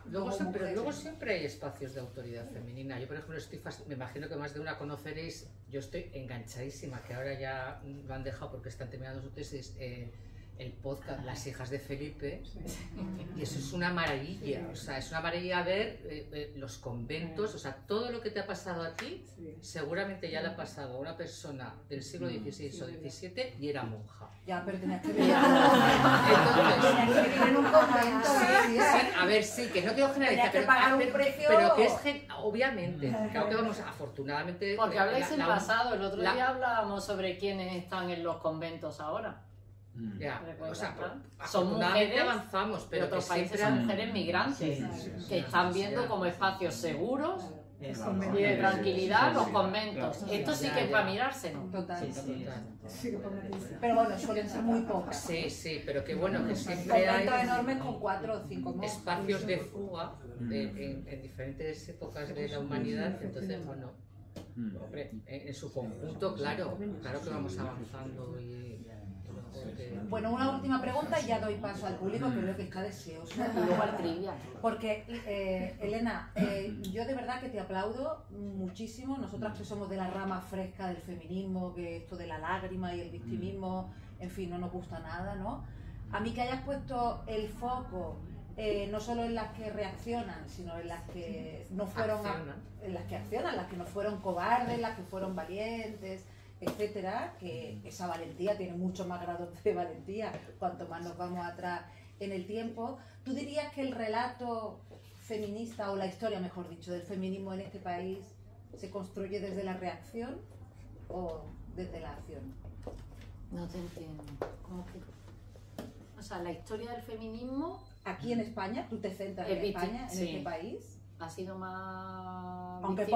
pero luego siempre hay espacios de autoridad femenina. Yo, por ejemplo, me imagino que más de una conoceréis, yo estoy enganchadísima, que ahora ya lo han dejado porque están terminando su tesis, el podcast Las hijas de Felipe, y eso es una maravilla, o sea, es una maravilla ver los conventos, o sea, todo lo que te ha pasado a ti, seguramente ya le ha pasado a una persona del siglo XVI o XVII y era monja. Ya, pero tenías que vivir en un convento. A ver, sí, que no quiero generalizar, pero pagar un precio, pero que es obviamente, claro que vamos, afortunadamente... Porque habláis en pasado, el otro día hablábamos sobre quiénes están en los conventos ahora. Ya, o sea, son mujeres, avanzamos, pero otros países son mujeres migrantes que están viendo como espacios seguros y de tranquilidad los conventos. Esto sí que es para mirárselo. Total. Pero bueno, suelen ser muy pocas. Sí, pero que bueno, que siempre hay conventos enormes con 4 o 5 monjas. Espacios de fuga en diferentes épocas de la humanidad, entonces bueno, hombre, en su conjunto, claro que vamos avanzando y... Bueno, una última pregunta y ya doy paso al público, que creo que está deseoso. Y luego al trivia. Porque, Elena, yo de verdad que te aplaudo muchísimo. Nosotras que somos de la rama fresca del feminismo, que esto de la lágrima y el victimismo, en fin, no nos gusta nada, ¿no? A mí que hayas puesto el foco no solo en las que reaccionan, sino en las que no fueron... En las que accionan, las que no fueron cobardes, las que fueron valientes, etcétera, que esa valentía tiene mucho más grado de valentía cuanto más nos vamos atrás en el tiempo. ¿Tú dirías que el relato feminista, o la historia, mejor dicho, del feminismo en este país se construye desde la reacción o desde la acción? No te entiendo. ¿Cómo que? O sea, la historia del feminismo... Aquí en España, tú te centras en España, en este país... Ha sido más aunque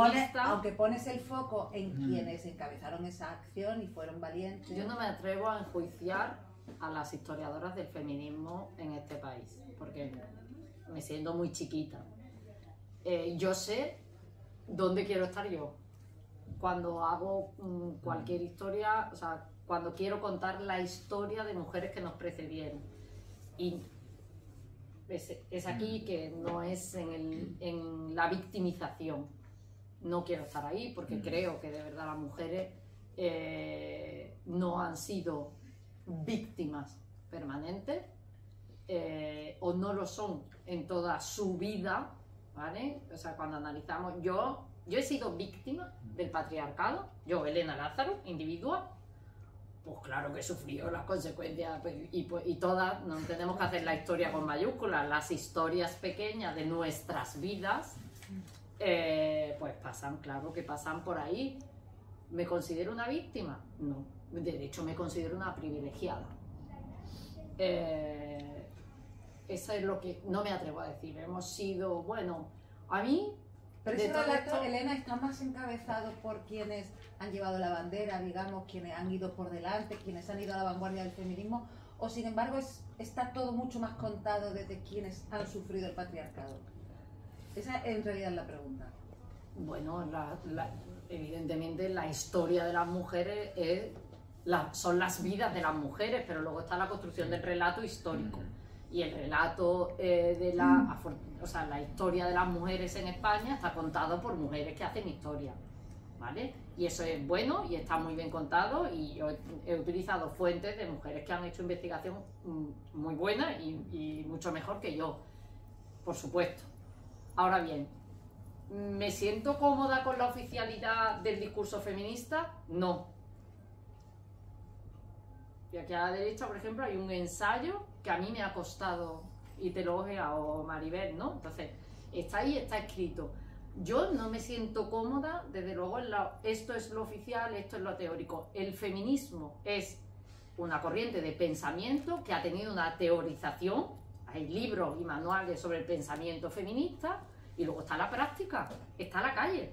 pones el foco en quienes encabezaron esa acción y fueron valientes. Yo no me atrevo a enjuiciar a las historiadoras del feminismo en este país, porque me siento muy chiquita. Yo sé dónde quiero estar yo. Cuando hago cualquier historia, o sea, cuando quiero contar la historia de mujeres que nos precedieron. Y es aquí que no es en la victimización. No quiero estar ahí porque creo que de verdad las mujeres no han sido víctimas permanentes o no lo son en toda su vida, ¿vale? O sea, cuando analizamos, yo he sido víctima del patriarcado, yo, Elena Lázaro, individua. Pues claro que sufrió las consecuencias y todas, no tenemos que hacer la historia con mayúsculas, las historias pequeñas de nuestras vidas, pues pasan, claro que pasan por ahí. ¿Me considero una víctima? No, de hecho me considero una privilegiada. Eso es lo que no me atrevo a decir. Hemos sido, bueno, a mí... Pero ese relato, Elena, está más encabezado por quienes han llevado la bandera, digamos, quienes han ido por delante, quienes han ido a la vanguardia del feminismo, o sin embargo está todo mucho más contado desde quienes han sufrido el patriarcado. Esa en realidad es la pregunta. Bueno, evidentemente la historia de las mujeres son las vidas de las mujeres, pero luego está la construcción del relato histórico. Y el relato la historia de las mujeres en España está contado por mujeres que hacen historia, ¿vale? Y eso es bueno y está muy bien contado, y yo he utilizado fuentes de mujeres que han hecho investigación muy buena y mucho mejor que yo, por supuesto. Ahora bien, ¿me siento cómoda con la oficialidad del discurso feminista? No. Y aquí a la derecha, por ejemplo, hay un ensayo que a mí me ha costado, y te lo he ojeado, Maribel, ¿no? Entonces, está ahí, está escrito. Yo no me siento cómoda, desde luego, esto es lo oficial, esto es lo teórico. El feminismo es una corriente de pensamiento que ha tenido una teorización. Hay libros y manuales sobre el pensamiento feminista, y luego está la práctica, está la calle.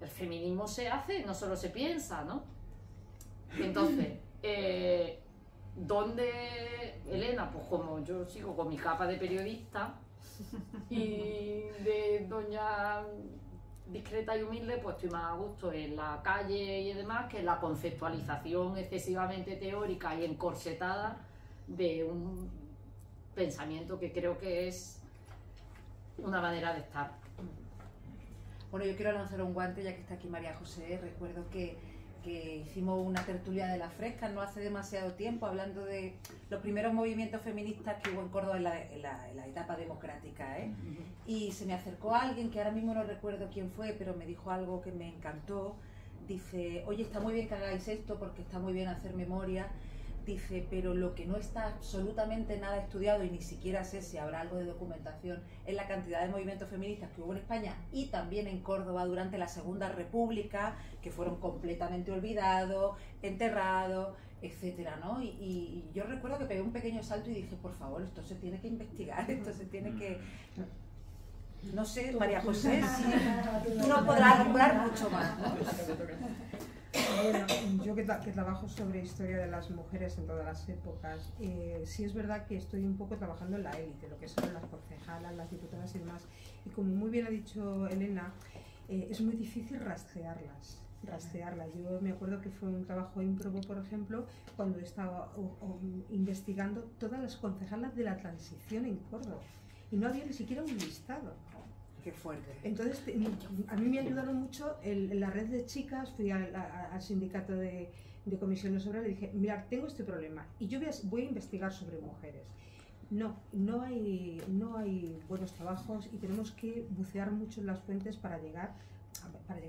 El feminismo se hace, no solo se piensa, ¿no? Entonces, ¿dónde, Elena? Pues como yo sigo con mi capa de periodista y de doña discreta y humilde, pues estoy más a gusto en la calle y demás que en la conceptualización excesivamente teórica y encorsetada de un pensamiento que creo que es una manera de estar. Bueno, yo quiero lanzar un guante, ya que está aquí María José. Recuerdo que hicimos una tertulia de las frescas no hace demasiado tiempo, hablando de los primeros movimientos feministas que hubo en Córdoba en la etapa democrática, ¿eh? Y se me acercó alguien, que ahora mismo no recuerdo quién fue, pero me dijo algo que me encantó. Dice, oye, está muy bien que hagáis esto, porque está muy bien hacer memoria. Dice, pero lo que no está absolutamente nada estudiado, y ni siquiera sé si habrá algo de documentación, es la cantidad de movimientos feministas que hubo en España y también en Córdoba durante la Segunda República, que fueron completamente olvidados, enterrados, etcétera, ¿no? Y yo recuerdo que pegué un pequeño salto y dije, por favor, esto se tiene que investigar, esto se tiene que... No sé, María José, si tú no podrás alumbrar mucho más, ¿no? Bueno, yo que trabajo sobre historia de las mujeres en todas las épocas, sí es verdad que estoy un poco trabajando en la élite, lo que son las concejalas, las diputadas y demás, y como muy bien ha dicho Elena, es muy difícil rastrearlas. Yo me acuerdo que fue un trabajo ímprobo, por ejemplo, cuando estaba investigando todas las concejalas de la transición en Córdoba, y no había ni siquiera un listado. Qué fuerte. Entonces, a mí me ayudaron mucho la red de chicas. Fui al sindicato de comisiones obreras y dije, mira, tengo este problema y yo voy a investigar sobre mujeres. No hay buenos trabajos y tenemos que bucear mucho en las fuentes para llegar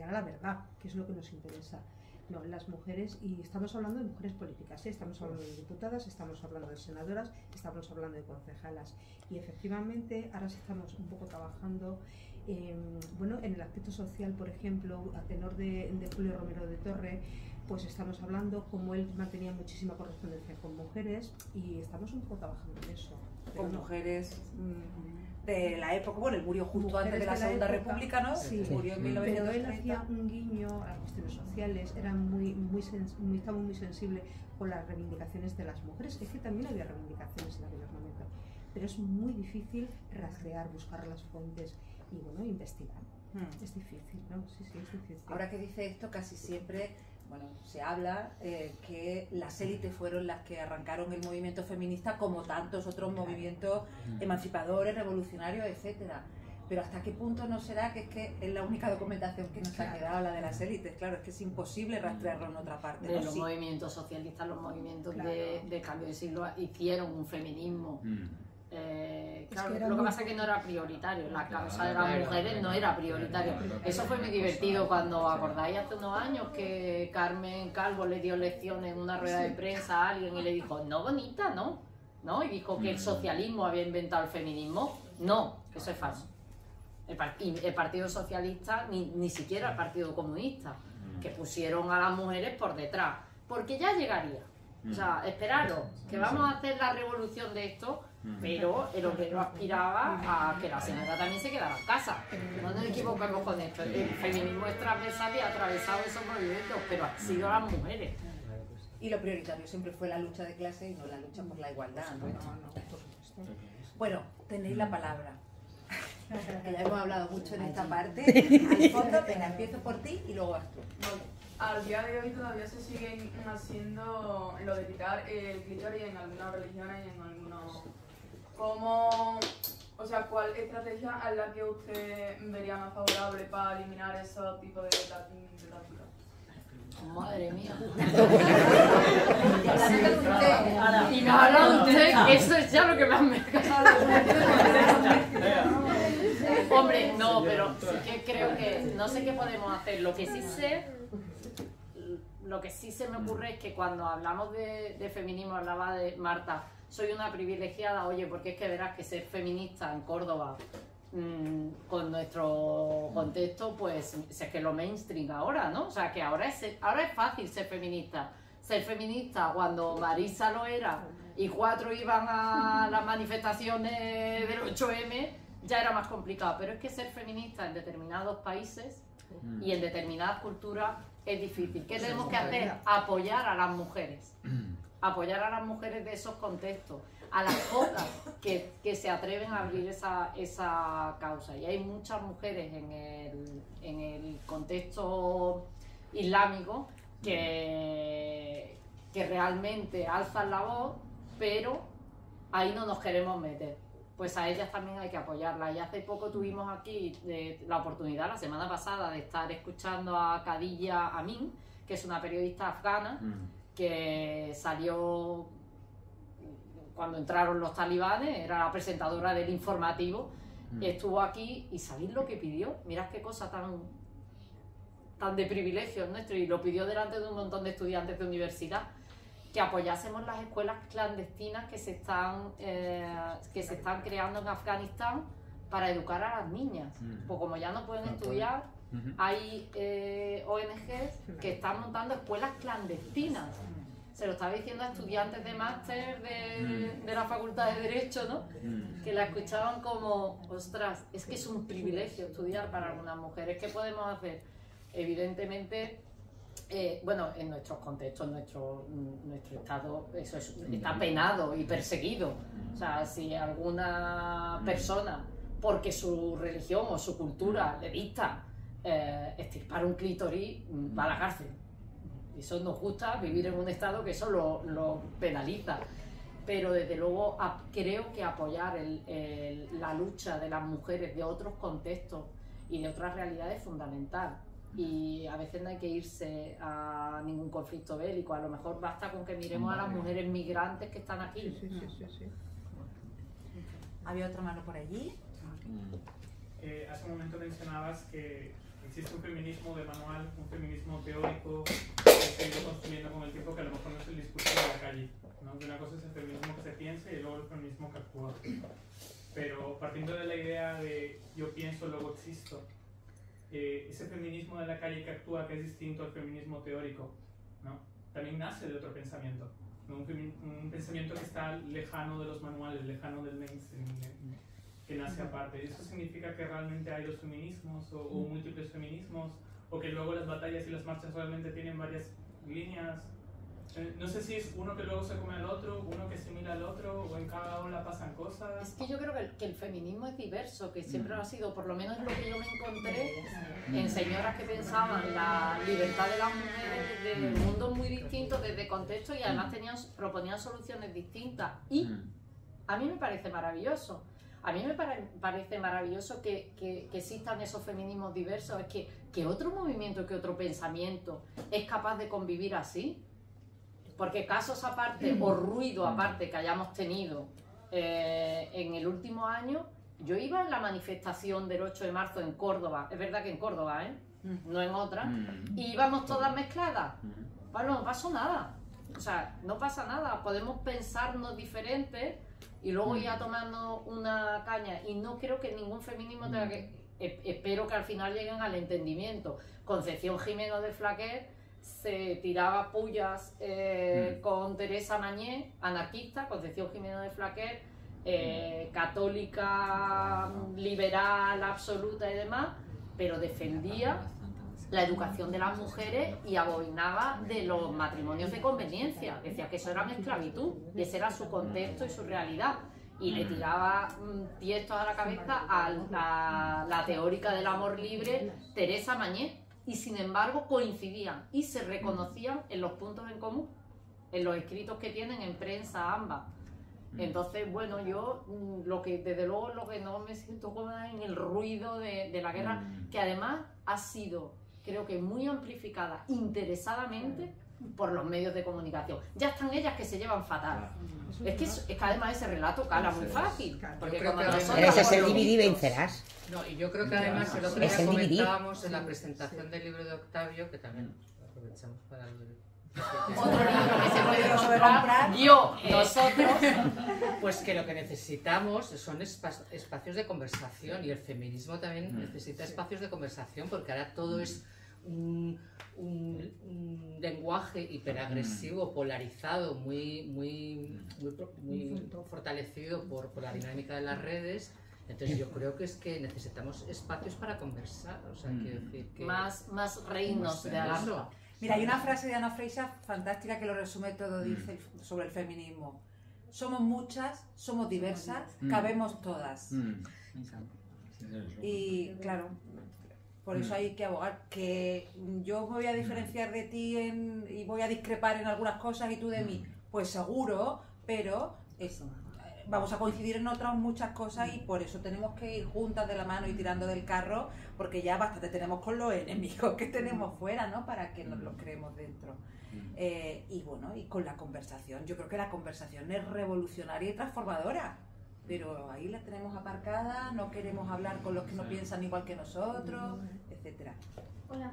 a la verdad, que es lo que nos interesa. No, las mujeres, y estamos hablando de mujeres políticas, ¿eh? Estamos hablando de diputadas, estamos hablando de senadoras, estamos hablando de concejalas, y efectivamente ahora sí estamos un poco trabajando en el aspecto social, por ejemplo, a tenor de Julio Romero de Torre, pues estamos hablando como él mantenía muchísima correspondencia con mujeres y estamos un poco trabajando en eso. Con mujeres de la época, bueno, él murió justo antes de la Segunda República, ¿no? Sí, murió en pero 1930. él hacía un guiño a cuestiones sociales, era estaba muy sensible con las reivindicaciones de las mujeres. Es que también había reivindicaciones en aquellos momentos, pero es muy difícil rastrear, buscar las fuentes y, bueno, investigar. Es difícil, ¿no? Sí, es difícil. Ahora que dice esto, casi siempre... Bueno, se habla que las élites fueron las que arrancaron el movimiento feminista, como tantos otros movimientos emancipadores, revolucionarios, etcétera. Pero ¿hasta qué punto no será que es la única documentación que nos ha quedado, la de las élites? Claro, es que es imposible rastrearlo en otra parte. De ¿no? los Sí. movimientos socialistas, los movimientos de cambio de siglo hicieron un feminismo. Claro, lo que pasa es que no era prioritario, la causa de las mujeres no era prioritario. Eso fue muy divertido cuando acordáis hace unos años que Carmen Calvo le dio lecciones en una rueda de prensa a alguien y le dijo, no, bonita, no, y dijo que el socialismo había inventado el feminismo. No, eso es falso. El Partido Socialista, ni siquiera el Partido Comunista, que pusieron a las mujeres por detrás, porque ya llegaría. O sea, esperaros, que vamos a hacer la revolución de esto, pero el obrero aspiraba a que la señora también se quedara en casa. No nos equivocamos con esto. El feminismo es transversal y ha atravesado esos movimientos, pero han sido las mujeres. Y lo prioritario siempre fue la lucha de clase y no la lucha por la igualdad, ¿no? Bueno, tenéis la palabra. Que ya hemos hablado mucho en esta parte. Al fondo, venga, empiezo por ti y luego vas tú. Al día de hoy todavía se siguen haciendo lo de quitar el clítoris en algunas religiones y en algunos... ¿Cuál estrategia es la que usted vería más favorable para eliminar ese tipo de tácticas? Madre mía. Y me ha hablado usted, eso es ya lo que más me Hombre, no, pero sí que creo que no sé qué podemos hacer. Lo que sí se me ocurre es que cuando hablamos de feminismo, hablaba de Marta, soy una privilegiada, oye, porque es que verás que ser feminista en Córdoba con nuestro contexto, pues es que lo mainstream ahora, ¿no? O sea, que ahora es fácil ser feminista. Ser feminista cuando Marisa lo era y 4 iban a las manifestaciones del 8M, ya era más complicado. Pero es que ser feminista en determinados países y en determinadas culturas es difícil. ¿Qué tenemos que hacer? Apoyar a las mujeres. Apoyar a las mujeres de esos contextos. a las pocas que se atreven a abrir esa causa. Y hay muchas mujeres en el contexto islámico que realmente alzan la voz, pero ahí no nos queremos meter. Pues a ellas también hay que apoyarlas. Y hace poco tuvimos aquí la oportunidad, la semana pasada, de estar escuchando a Khadija Amin, que es una periodista afgana, que salió cuando entraron los talibanes, era la presentadora del informativo, estuvo aquí y ¿sabéis lo que pidió? Mirad qué cosa tan de privilegio nuestro, y lo pidió delante de un montón de estudiantes de universidad, que apoyásemos las escuelas clandestinas que se están creando en Afganistán para educar a las niñas. Pues como ya no pueden estudiar, hay ONGs que están montando escuelas clandestinas. Se lo estaba diciendo a estudiantes de máster de la Facultad de Derecho, ¿no? Que la escuchaban como, ostras, es que es un privilegio estudiar para algunas mujeres. ¿Qué podemos hacer? Evidentemente, bueno, en nuestros contextos, nuestro Estado eso está penado y perseguido. O sea, si alguna persona, porque su religión o su cultura le dicta extirpar un clítoris, va a la cárcel. Eso nos gusta, vivir en un Estado que eso lo penaliza. Pero desde luego creo que apoyar la lucha de las mujeres de otros contextos y de otras realidades es fundamental. Y a veces no hay que irse a ningún conflicto bélico, a lo mejor basta con que miremos a las mujeres migrantes que están aquí. Sí. Había otra mano por allí. Hace un momento mencionabas que existe un feminismo de manual, un feminismo teórico que se ha ido construyendo con el tiempo, que a lo mejor no es el discurso de la calle, ¿no? Que una cosa es el feminismo que se piensa y luego el feminismo que actúa. Pero partiendo de la idea de yo pienso, luego existo, ese feminismo de la calle que actúa, que es distinto al feminismo teórico, ¿no? También nace de otro pensamiento, ¿no? Un pensamiento que está lejano de los manuales, lejano del mainstream, que nace aparte. ¿Eso significa que realmente hay dos feminismos o múltiples feminismos, o que luego las batallas y las marchas realmente tienen varias líneas? No sé si es uno que luego se come al otro, uno que asimila al otro, o en cada ola pasan cosas. Es que yo creo que el feminismo es diverso, que siempre lo ha sido, por lo menos lo que yo me encontré en señoras que pensaban la libertad de las mujeres desde mundos muy distintos, desde contextos, y además proponían soluciones distintas. Y a mí me parece maravilloso. A mí me parece maravilloso que existan esos feminismos diversos. Es que otro movimiento, que otro pensamiento es capaz de convivir así. Porque casos aparte o ruido aparte que hayamos tenido en el último año, yo iba en la manifestación del 8 de marzo en Córdoba, es verdad que en Córdoba, no en otra, y íbamos todas mezcladas. Bueno, no pasó nada, o sea, no pasa nada, podemos pensarnos diferentes y luego ir a tomarnos una caña, y no creo que ningún feminismo tenga que, espero que al final lleguen al entendimiento. Concepción Jimeno de Flaquer se tiraba pullas con Teresa Mañé, anarquista, Concepción Jimeno de Flaquer, católica, liberal, absoluta y demás, pero defendía la educación de las mujeres y abominaba de los matrimonios de conveniencia. Decía que eso era una esclavitud, y ese era su contexto y su realidad. Y le tiraba tiestos a la cabeza a la teórica del amor libre, Teresa Mañé. Y sin embargo coincidían y se reconocían en los puntos en común, en los escritos que tienen en prensa ambas. Entonces, bueno, yo desde luego lo que no me siento cómoda en el ruido de la guerra, que además ha sido, creo que muy amplificada interesadamente por los medios de comunicación. Ya están ellas que se llevan fatal. Es que además ese relato cala muy fácil. Porque pero ese es el dividir y vencerás. No, y yo creo que además el otro día comentábamos en la presentación del libro de Octavio, que también aprovechamos para otro libro que se puede comprar, nosotros, pues que lo que necesitamos son espacios de conversación, y el feminismo también necesita espacios de conversación, porque ahora todo es un lenguaje hiperagresivo, polarizado, muy fortalecido por la dinámica de las redes. Entonces yo creo que es que necesitamos espacios para conversar, o sea, quiero decir que... Más reinos de hablar. Mira, hay una frase de Ana Freixa fantástica que lo resume todo, dice sobre el feminismo. somos muchas, somos diversas, cabemos todas. Y claro, por eso hay que abogar, que yo me voy a diferenciar de ti y voy a discrepar en algunas cosas y tú de mí, pues seguro, pero vamos a coincidir en otras muchas cosas y por eso tenemos que ir juntas de la mano y tirando del carro, porque ya bastante tenemos con los enemigos que tenemos fuera, ¿no? Para que nos los creemos dentro. Y bueno, y con la conversación, yo creo que la conversación es revolucionaria y transformadora, pero ahí la tenemos aparcada, no queremos hablar con los que no piensan igual que nosotros, etcétera. Hola.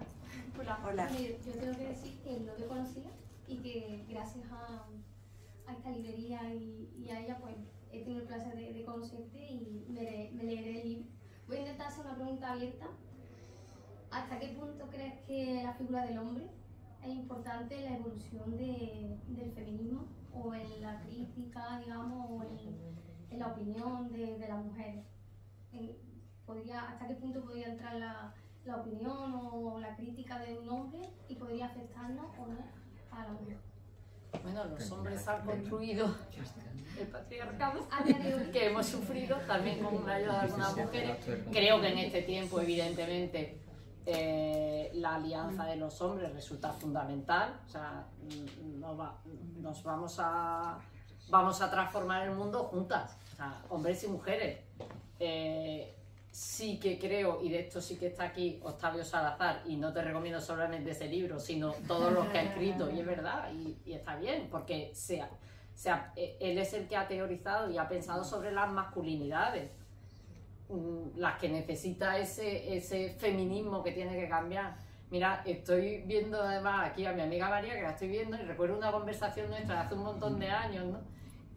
Hola. Yo tengo que decir que no te conocía y que gracias a esta librería y a ella pues he tenido el placer de conocerte y me leeré el libro. Voy a intentar hacer una pregunta abierta. ¿Hasta qué punto crees que la figura del hombre es importante en la evolución del feminismo o en la crítica, digamos, o en la opinión de las mujeres? ¿Hasta qué punto podría entrar la opinión o la crítica de un hombre y podría afectarnos o no a la mujer? Bueno, los hombres han construido el patriarcado que hemos sufrido también con la ayuda de algunas mujeres. Creo que en este tiempo, evidentemente, la alianza de los hombres resulta fundamental. O sea, nos vamos a transformar el mundo juntas, o sea, hombres y mujeres. Sí que creo, y de esto sí que está aquí Octavio Salazar, y no te recomiendo solamente ese libro, sino todos los que ha escrito, y es verdad, y está bien, porque él es el que ha teorizado y ha pensado sobre las masculinidades, las que necesita ese feminismo que tiene que cambiar. Mira, estoy viendo además aquí a mi amiga María, que la estoy viendo, y recuerdo una conversación nuestra de hace un montón de años, ¿no?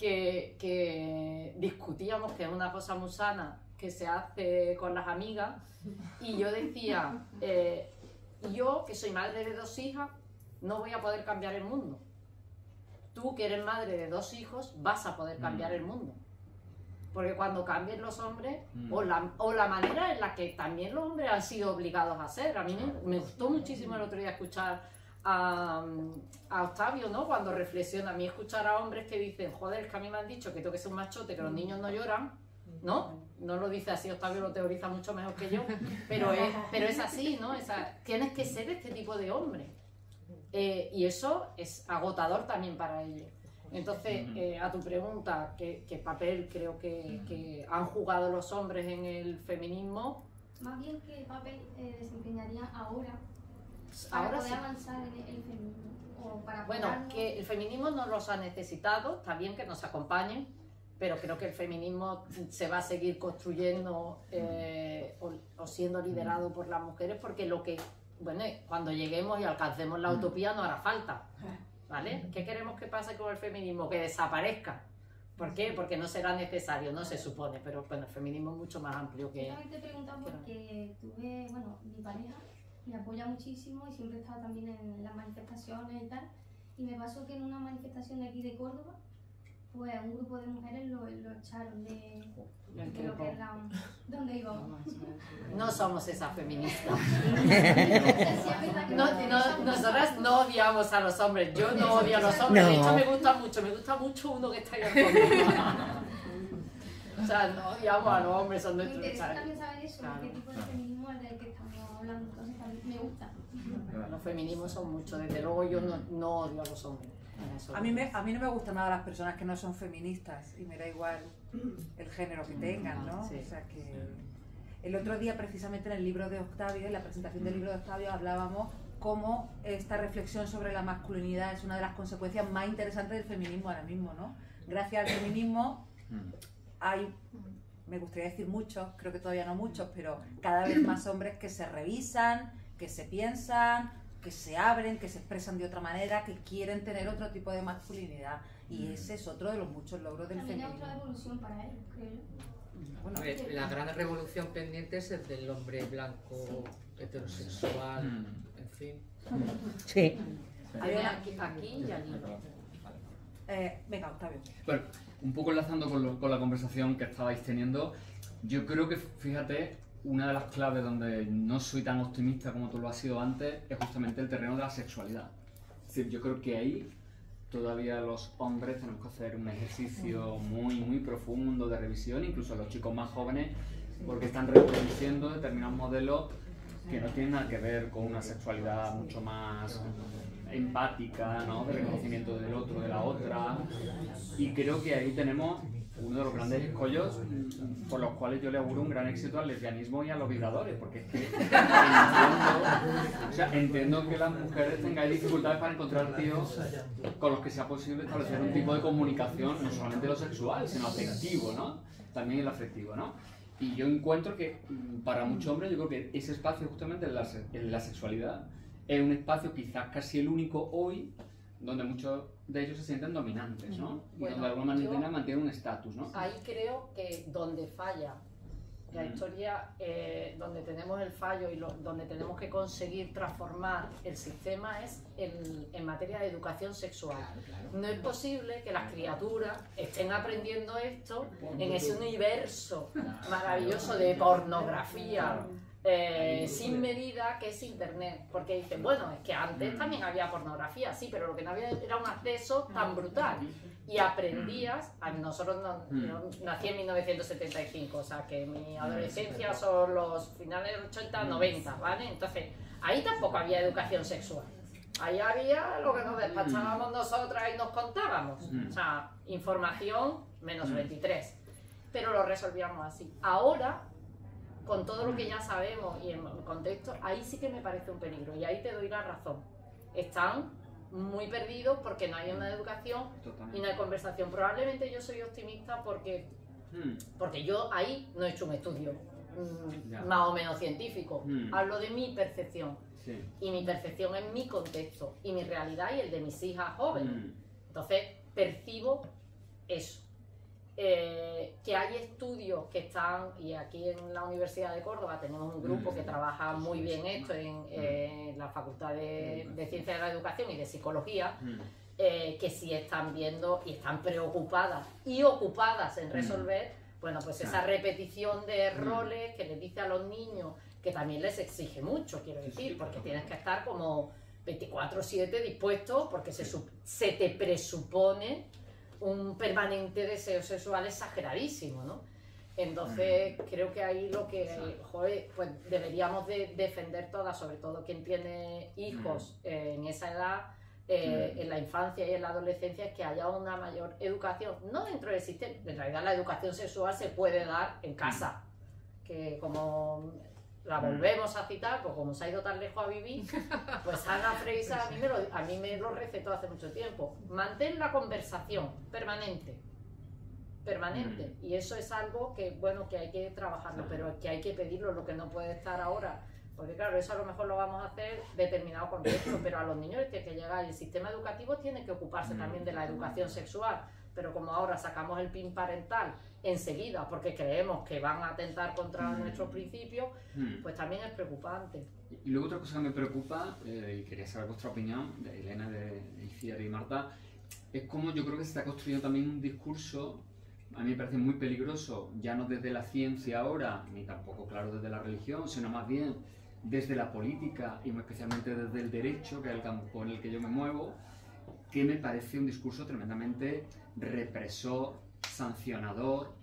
que discutíamos, que es una cosa muy sana, que se hace con las amigas, y yo decía, yo que soy madre de 2 hijas, no voy a poder cambiar el mundo. Tú que eres madre de 2 hijos, vas a poder cambiar el mundo. Porque cuando cambien los hombres, o la manera en la que también los hombres han sido obligados a ser. A mí me gustó muchísimo el otro día escuchar a Octavio, ¿no? Cuando reflexiona, a mí escuchar a hombres que dicen, joder, es que a mí me han dicho que tengo que ser un machote, que los niños no lloran, ¿no? No lo dice así, Octavio lo teoriza mucho mejor que yo, pero es así, ¿no? Tienes que ser este tipo de hombre. Y eso es agotador también para ellos. Entonces, a tu pregunta, ¿qué papel creo que han jugado los hombres en el feminismo? Más bien, ¿qué papel desempeñaría ahora para poder sí avanzar en el feminismo? O para bueno, que el feminismo no los ha necesitado, está bien que nos acompañen, pero creo que el feminismo se va a seguir construyendo o siendo liderado por las mujeres, porque bueno, cuando lleguemos y alcancemos la utopía no hará falta, ¿vale? ¿Qué queremos que pase con el feminismo? Que desaparezca. ¿Por qué? Porque no será necesario, no se supone, pero bueno, el feminismo es mucho más amplio que... Yo también te he preguntado porque mi pareja me apoya muchísimo y siempre he estado también en las manifestaciones y tal, y me pasó que en una manifestación de aquí de Córdoba, pues un grupo de mujeres lo echaron de lo que era donde íbamos. No somos esas feministas. Nosotras no odiamos a los hombres. Yo no odio a los hombres. De hecho, me gusta mucho uno que está ahí al fondo. O sea, no odiamos a los hombres, son nuestros. Me interesa también saber eso, qué tipo de feminismo es del que estamos hablando. Entonces, también me gusta. Los feminismos son muchos. Desde luego, yo no odio a los hombres. A mí no me gustan nada las personas que no son feministas y me da igual el género que tengan, ¿no? Sí. O sea que el otro día precisamente en el libro de Octavio, en la presentación del libro de Octavio, hablábamos cómo esta reflexión sobre la masculinidad es una de las consecuencias más interesantes del feminismo ahora mismo, ¿no? Gracias al feminismo me gustaría decir muchos, creo que todavía no muchos, pero cada vez más hombres que se revisan, que se piensan, que se abren, que se expresan de otra manera, que quieren tener otro tipo de masculinidad. Y ese es otro de los muchos logros del feminismo. También hay otra evolución para ellos, creo. Bueno, la gran revolución pendiente es el del hombre blanco, heterosexual, en fin. Sí. Aquí y allí. Venga, Octavio. Bueno, un poco enlazando con la conversación que estabais teniendo, yo creo que, fíjate, una de las claves donde no soy tan optimista como tú lo has sido antes es justamente el terreno de la sexualidad. Es decir, yo creo que ahí todavía los hombres tenemos que hacer un ejercicio muy profundo de revisión, incluso los chicos más jóvenes, porque están reproduciendo determinados modelos que no tienen nada que ver con una sexualidad mucho más empática, ¿no? De reconocimiento del otro, de la otra, y creo que ahí tenemos uno de los grandes escollos por los cuales yo le auguro un gran éxito al lesbianismo y a los vibradores, porque es que entiendo que las mujeres tengáis dificultades para encontrar tíos con los que sea posible establecer un tipo de comunicación, no solamente lo sexual, sino afectivo, ¿no? También el afectivo, ¿no? Y yo encuentro que para muchos hombres, yo creo que ese espacio justamente en la sexualidad es un espacio quizás casi el único hoy donde muchos de ellos se sienten dominantes, ¿no? Y Bueno, donde de alguna manera mantienen un estatus, ¿no? Ahí creo que donde falla la historia, donde tenemos el fallo y donde tenemos que conseguir transformar el sistema es en materia de educación sexual. No es posible que las criaturas estén aprendiendo esto en ese universo maravilloso de pornografía sin medida que es internet, porque dicen, bueno, es que antes también había pornografía, sí, pero lo que no había era un acceso tan brutal y aprendías, nosotros nací en 1975, o sea que mi adolescencia son los finales de los 80, 90, ¿vale? Entonces ahí tampoco había educación sexual, ahí había lo que nos despachábamos nosotras y nos contábamos, o sea, información menos 23, pero lo resolvíamos así. Ahora, con todo lo que ya sabemos y en contexto, ahí sí que me parece un peligro y ahí te doy la razón. Están muy perdidos porque no hay una educación y no hay conversación. Probablemente yo soy optimista porque yo ahí no he hecho un estudio más o menos científico. Hablo de mi percepción y mi percepción es mi contexto y mi realidad y el de mis hijas jóvenes. Entonces percibo eso. Que hay estudios que están, y aquí en la Universidad de Córdoba tenemos un grupo que trabaja muy bien esto en la Facultad de Ciencias de la Educación y de Psicología, que sí están viendo y están preocupadas y ocupadas en resolver, bueno, pues esa repetición de roles que les dice a los niños, que también les exige mucho, quiero decir, porque tienes que estar como 24/7 dispuesto, porque se te presupone un permanente deseo sexual exageradísimo, ¿no? Entonces creo que ahí lo que pues deberíamos de defender todas, sobre todo quien tiene hijos en esa edad, en la infancia y en la adolescencia, es que haya una mayor educación, no dentro del sistema. En realidad la educación sexual se puede dar en casa, que como la volvemos a citar, pues como se ha ido tan lejos a vivir, pues Ana Freisa a mí me lo recetó hace mucho tiempo. Mantén la conversación permanente, y eso es algo que, bueno, que hay que trabajarlo, pero que hay que pedirlo, lo que no puede estar ahora, porque claro, eso a lo mejor lo vamos a hacer determinado contexto, pero a los niños tiene que llegar, y el sistema educativo tiene que ocuparse también de la educación sexual, pero como ahora sacamos el PIN parental enseguida porque creemos que van a atentar contra nuestros principios, pues también es preocupante. Y luego otra cosa que me preocupa, y quería saber vuestra opinión, de Elena, de Iciar y Marta, es cómo yo creo que se está construyendo también un discurso, a mí me parece muy peligroso, ya no desde la ciencia ahora, ni tampoco, claro, desde la religión, sino más bien desde la política y muy especialmente desde el derecho, que es el campo en el que yo me muevo, que me parece un discurso tremendamente represor, sancionador,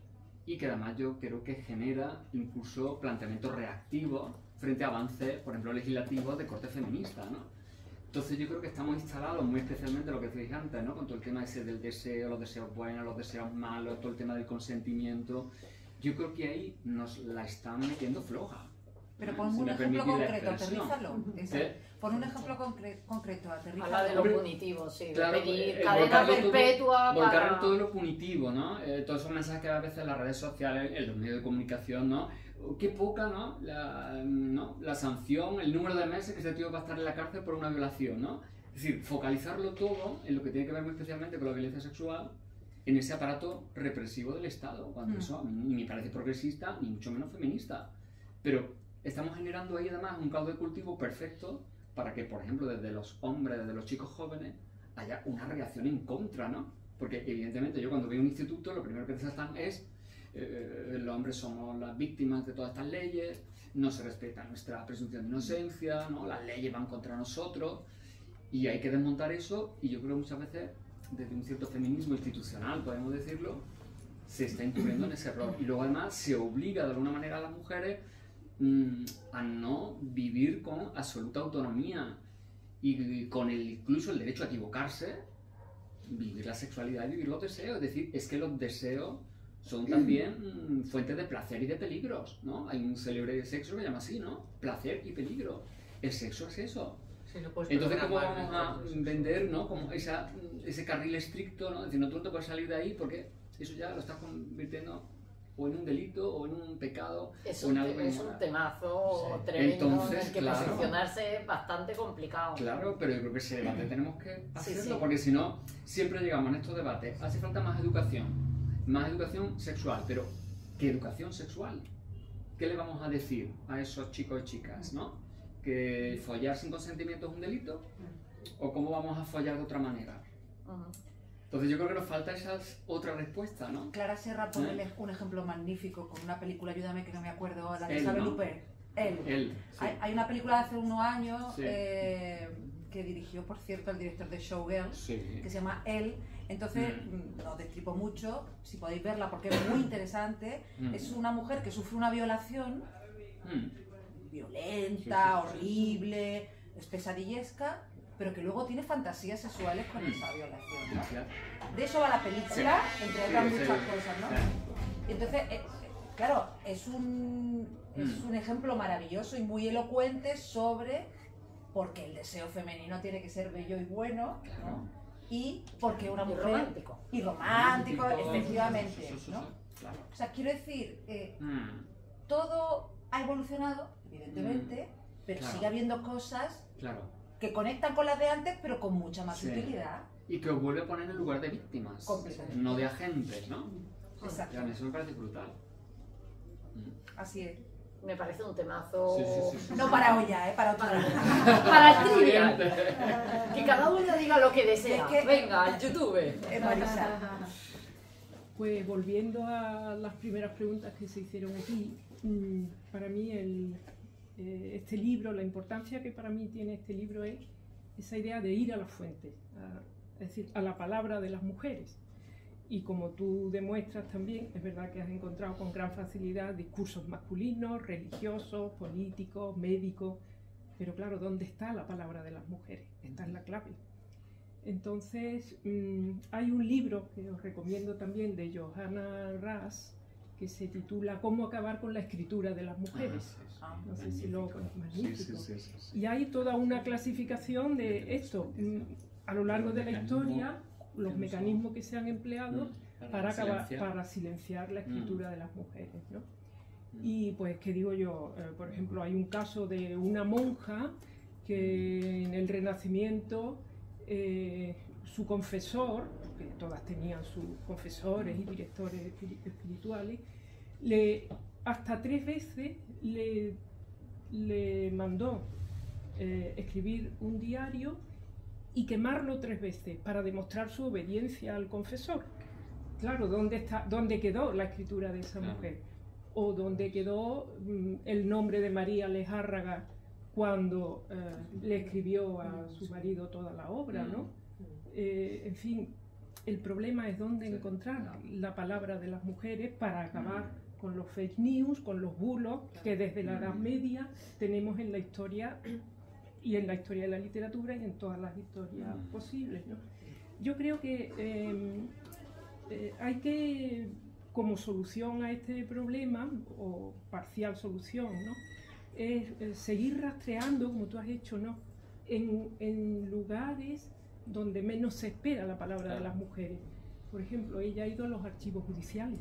y que además yo creo que genera incluso planteamientos reactivos frente a avances, por ejemplo, legislativos de corte feminista, ¿no? Entonces yo creo que estamos instalados muy especialmente lo que decíais antes, ¿no? Con todo el tema ese del deseo, los deseos buenos, los deseos malos, todo el tema del consentimiento. Yo creo que ahí nos la están metiendo floja. Pero pon un ejemplo concreto, aterrízalo. Pon un ejemplo concreto, aterrízalo. Habla de lo punitivo, sí, claro, de pedir cadena perpetua volcar para... en todo lo punitivo, ¿no? Todos esos mensajes que a veces en las redes sociales, en los medios de comunicación, ¿no? Qué poca, ¿no? La sanción, el número de meses que ese tío va a estar en la cárcel por una violación, ¿no? Es decir, focalizarlo todo en lo que tiene que ver muy especialmente con la violencia sexual, en ese aparato represivo del Estado, cuando eso a mí ni me parece progresista, ni mucho menos feminista. Pero estamos generando ahí además un caldo de cultivo perfecto para que, por ejemplo, desde los hombres, desde los chicos jóvenes, haya una reacción en contra, ¿no? Porque evidentemente yo cuando veo un instituto lo primero que te saltan es los hombres somos las víctimas de todas estas leyes, no se respeta nuestra presunción de inocencia, ¿no? Las leyes van contra nosotros y hay que desmontar eso, y yo creo que muchas veces desde un cierto feminismo institucional, podemos decirlo, se está incurriendo en ese error. Y luego además se obliga de alguna manera a las mujeres a no vivir con absoluta autonomía y con incluso el derecho a equivocarse, vivir la sexualidad y vivir los deseos. Es decir, es que los deseos son también fuentes de placer y de peligros, ¿no? Hay un célebre sexo que se llama así, ¿no? Placer y peligro. El sexo es eso. Sí, no puedes Entonces, ¿cómo programar vamos a vender, ¿no? Como ese carril estricto, ¿no? Es decir, no, tú no te puedes salir de ahí porque eso ya lo estás convirtiendo o en un delito o en un pecado o en algo. Es un temazo tremendo. Entonces, en el que claro, posicionarse es bastante complicado. Claro, pero yo creo que ese debate tenemos que hacerlo, sí. porque si no, siempre llegamos en estos debates. Hace falta más educación sexual, pero ¿qué educación sexual? ¿Qué le vamos a decir a esos chicos y chicas, no? ¿Que follar sin consentimiento es un delito? ¿O cómo vamos a follar de otra manera? Entonces yo creo que nos falta esa otra respuesta, ¿no? Clara Serra pone un ejemplo magnífico con una película, ayúdame que no me acuerdo, la de Isabel ¿no? Huppert. Él, sí. Hay una película de hace unos años Sí. que dirigió, por cierto, el director de Showgirl, Sí. que se llama Él. Entonces, no destripo mucho, si podéis verla porque es muy interesante. Es una mujer que sufre una violación violenta, horrible, es pesadillesca, pero que luego tiene fantasías sexuales con esa violación, ¿no? De eso va la película, entre otras muchas cosas, ¿no? Entonces, claro, es un ejemplo maravilloso y muy elocuente sobre por qué el deseo femenino tiene que ser bello y bueno, ¿no? Y porque una mujer... Y romántico, efectivamente, ¿no? O sea, quiero decir, todo ha evolucionado, evidentemente, pero sigue habiendo cosas que conectan con las de antes, pero con mucha más utilidad. Y que os vuelve a poner en el lugar de víctimas, no de agentes, ¿no? Exacto. Y a mí eso me parece brutal. Así es. Me parece un temazo. Sí. No para hoy ya, para otro día. Para el trivial. Que cada uno diga lo que desea. Es que... Venga, al YouTube. Marisa. Pues volviendo a las primeras preguntas que se hicieron aquí, para mí este libro, la importancia que para mí tiene este libro es esa idea de ir a la fuente, es decir, a la palabra de las mujeres. Y como tú demuestras también, es verdad que has encontrado con gran facilidad discursos masculinos, religiosos, políticos, médicos, pero claro, ¿dónde está la palabra de las mujeres? Esta es la clave. Entonces, hay un libro que os recomiendo también de Johanna Ras, que se titula ¿Cómo acabar con la escritura de las mujeres? No sé si lo magnífico. Y hay toda una clasificación de esto, a lo largo de la historia, los mecanismos que se han empleado para silenciar la escritura de las mujeres, ¿no? Y pues, ¿qué digo yo? Por ejemplo, hay un caso de una monja que en el Renacimiento su confesor, porque todas tenían sus confesores y directores espirituales, hasta 3 veces le mandó escribir un diario y quemarlo 3 veces para demostrar su obediencia al confesor. Claro, ¿dónde quedó la escritura de esa mujer? ¿O dónde quedó el nombre de María Lejárraga cuando le escribió a su marido toda la obra, ¿no? En fin, el problema es dónde encontrar la palabra de las mujeres para acabar con los fake news, con los bulos que desde la Edad Media tenemos en la historia y en la historia de la literatura y en todas las historias posibles, ¿no? Yo creo que hay que, como solución a este problema, o parcial solución, ¿no?, es seguir rastreando, como tú has hecho, ¿no?, en lugares donde menos se espera la palabra de las mujeres. Por ejemplo, ella ha ido a los archivos judiciales.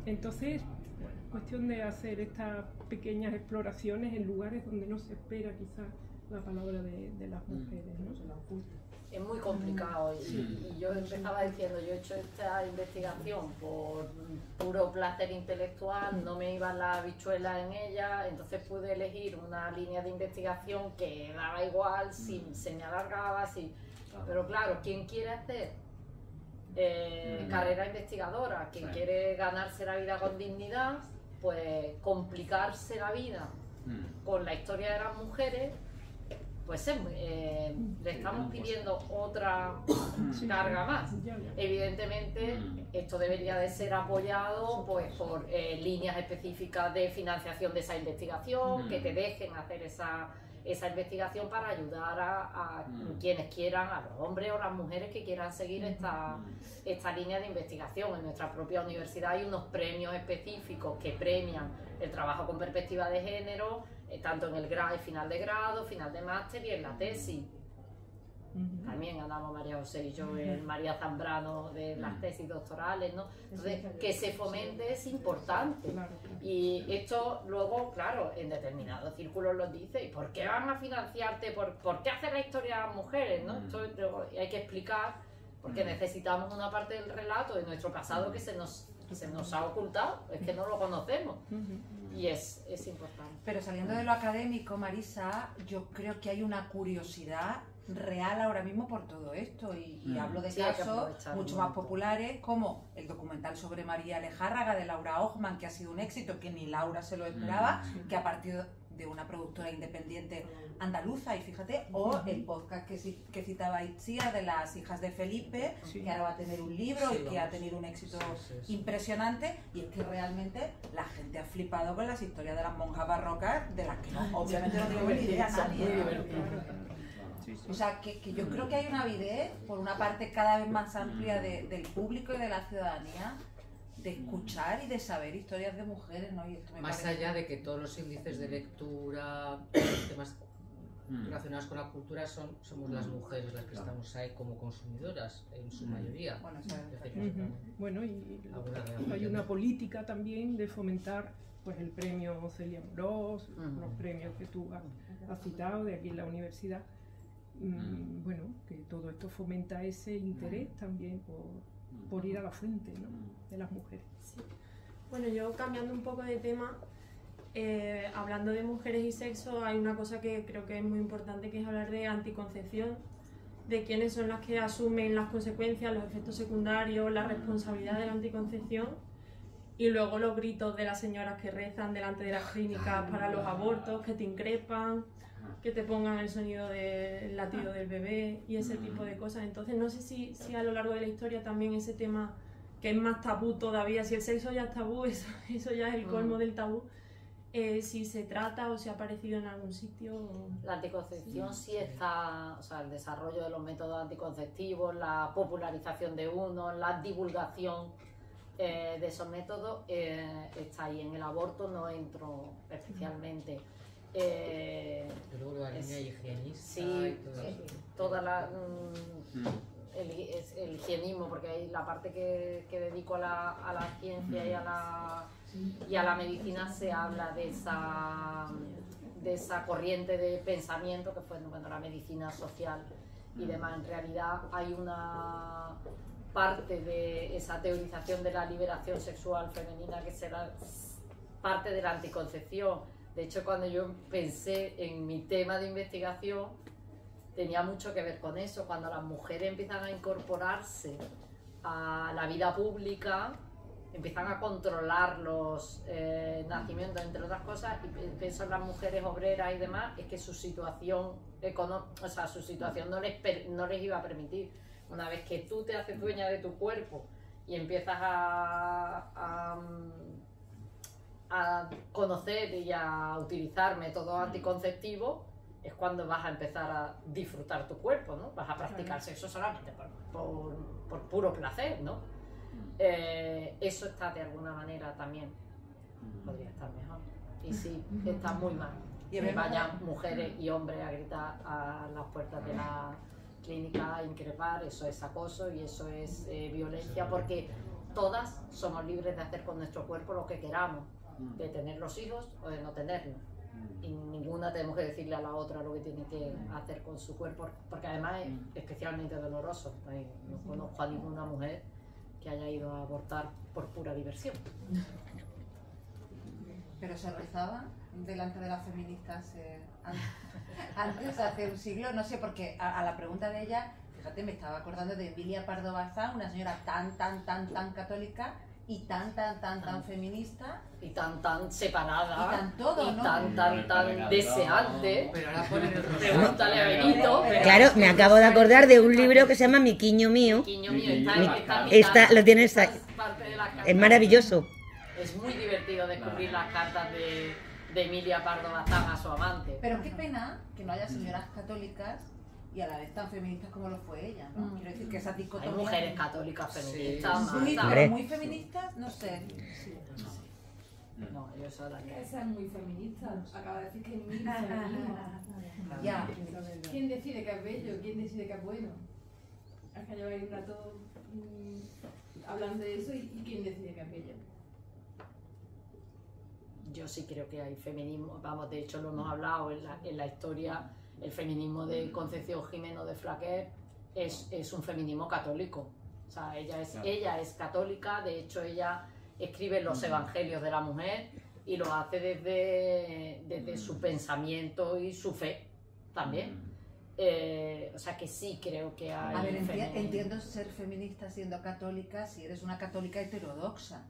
Entonces, bueno, es cuestión de hacer estas pequeñas exploraciones en lugares donde no se espera quizás la palabra de las mujeres, ¿no? Se la oculta. Es muy complicado y yo empezaba diciendo, yo he hecho esta investigación por puro placer intelectual, no me iba la habichuela en ella, entonces pude elegir una línea de investigación que daba igual, se me alargaba, pero claro, ¿quién quiere hacer carrera investigadora? ¿Quién quiere ganarse la vida con dignidad? Pues complicarse la vida con la historia de las mujeres, pues le estamos pidiendo otra carga más. Evidentemente, esto debería de ser apoyado pues por líneas específicas de financiación de esa investigación, que te dejen hacer esa investigación para ayudar a quienes quieran, a los hombres o las mujeres que quieran seguir esta línea de investigación. En nuestra propia universidad hay unos premios específicos que premian el trabajo con perspectiva de género, tanto en el final de grado, final de máster y en la tesis. También andamos María José y yo en María Zambrano de las tesis doctorales, ¿no? Entonces, que se fomente es importante. Y esto luego, claro, en determinados círculos lo dice, ¿y por qué van a financiarte? ¿Por qué hacer la historia de las mujeres? ¿No? Esto hay que explicar, porque necesitamos una parte del relato de nuestro pasado que se nos ha ocultado, es que no lo conocemos. Y es importante. Pero saliendo de lo académico, Marisa, yo creo que hay una curiosidad real ahora mismo por todo esto y hablo de casos mucho más populares como el documental sobre María Lejárraga de Laura Ochman, que ha sido un éxito que ni Laura se lo esperaba, que ha partido de una productora independiente andaluza, y fíjate, o el podcast que citaba Itziar de las hijas de Felipe, que ahora va a tener un libro y que ha tenido un éxito impresionante, y es que realmente la gente ha flipado con las historias de las monjas barrocas, de las que obviamente no tengo ni idea nadie. O sea, que yo creo que hay una avidez, por una parte cada vez más amplia del público y de la ciudadanía, de escuchar y de saber historias de mujeres, ¿no? Y esto me más parece... allá de que todos los índices de lectura, temas relacionados con la cultura, somos las mujeres las que estamos ahí como consumidoras, en su mayoría. Bueno, y hay una política también de fomentar pues el premio Celia Morós, los premios que tú has citado de aquí en la universidad. Bueno, que todo esto fomenta ese interés también por ir a la fuente, ¿no?, de las mujeres. Sí. Bueno, yo cambiando un poco de tema, hablando de mujeres y sexo, hay una cosa que creo que es muy importante, que es hablar de anticoncepción, de quiénes son las que asumen las consecuencias, los efectos secundarios, la responsabilidad de la anticoncepción, y luego los gritos de las señoras que rezan delante de las clínicas para los abortos, que te increpan, que te pongan el sonido del latido del bebé y ese tipo de cosas. Entonces no sé si a lo largo de la historia también ese tema, que es más tabú todavía, si el sexo ya es tabú, eso ya es el colmo del tabú, si se trata o si ha aparecido en algún sitio. La anticoncepción sí está, o sea, el desarrollo de los métodos anticonceptivos, la popularización de uno, la divulgación de esos métodos está ahí. En el aborto no entro especialmente. Luego la línea higienista, sí, toda la el higienismo, porque hay la parte que dedico a la ciencia y a la medicina, se habla de esa corriente de pensamiento que fue la medicina social y demás. En realidad hay una parte de esa teorización de la liberación sexual femenina que será parte de la anticoncepción. De hecho, cuando yo pensé en mi tema de investigación, tenía mucho que ver con eso. Cuando las mujeres empiezan a incorporarse a la vida pública, empiezan a controlar los nacimientos, entre otras cosas, y pienso en las mujeres obreras y demás, es que su situación su situación no les iba a permitir. Una vez que tú te haces dueña de tu cuerpo y empiezas a conocer y a utilizar métodos anticonceptivos, es cuando vas a empezar a disfrutar tu cuerpo, ¿no? Vas a practicar sexo solamente por puro placer, ¿no? Eso está de alguna manera también, podría estar mejor. Y sí, está muy mal que vayan mujeres y hombres a gritar a las puertas de la clínica a increpar. Eso es acoso y eso es violencia, porque todas somos libres de hacer con nuestro cuerpo lo que queramos, de tener los hijos o de no tenerlos, y ninguna tenemos que decirle a la otra lo que tiene que hacer con su cuerpo, porque además es especialmente doloroso. No conozco a ninguna mujer que haya ido a abortar por pura diversión. Pero se rezaba delante de las feministas antes, hace un siglo, no sé, porque a la pregunta de ella, fíjate, me estaba acordando de Emilia Pardo Bazán, una señora tan católica, y tan feminista y tan separada y tan todo, ¿no? tan deseante. Pero ahora ponen el Pregúntale a Benito. Claro, me acabo de acordar de un libro que se llama Mi Quiño Mío. Lo tienes ahí. Es maravilloso. Es muy divertido descubrir las cartas de Emilia Pardo Bazán a su amante. Pero qué pena que no haya señoras católicas y a la vez tan feministas como lo fue ella, ¿no? Quiero decir que esa dicotomía... Hay mujeres católicas feministas. Sí, pero muy feministas, no sé. No, yo soy la que... Esa es muy feminista. Acaba de decir que es muy feminismo. Ya. ¿Quién decide que es bello? ¿Quién decide que es bueno? Es que lleváis un rato hablando de eso y ¿quién decide que es bello? Yo sí creo que hay feminismo, vamos, de hecho lo hemos hablado en la historia, el feminismo de Concepción Jimeno de Flaquer es un feminismo católico. O sea, ella es católica, de hecho ella escribe los evangelios de la mujer y lo hace desde su pensamiento y su fe también. O sea que sí creo que hay... A ver, entiendo ser feminista siendo católica si eres una católica heterodoxa.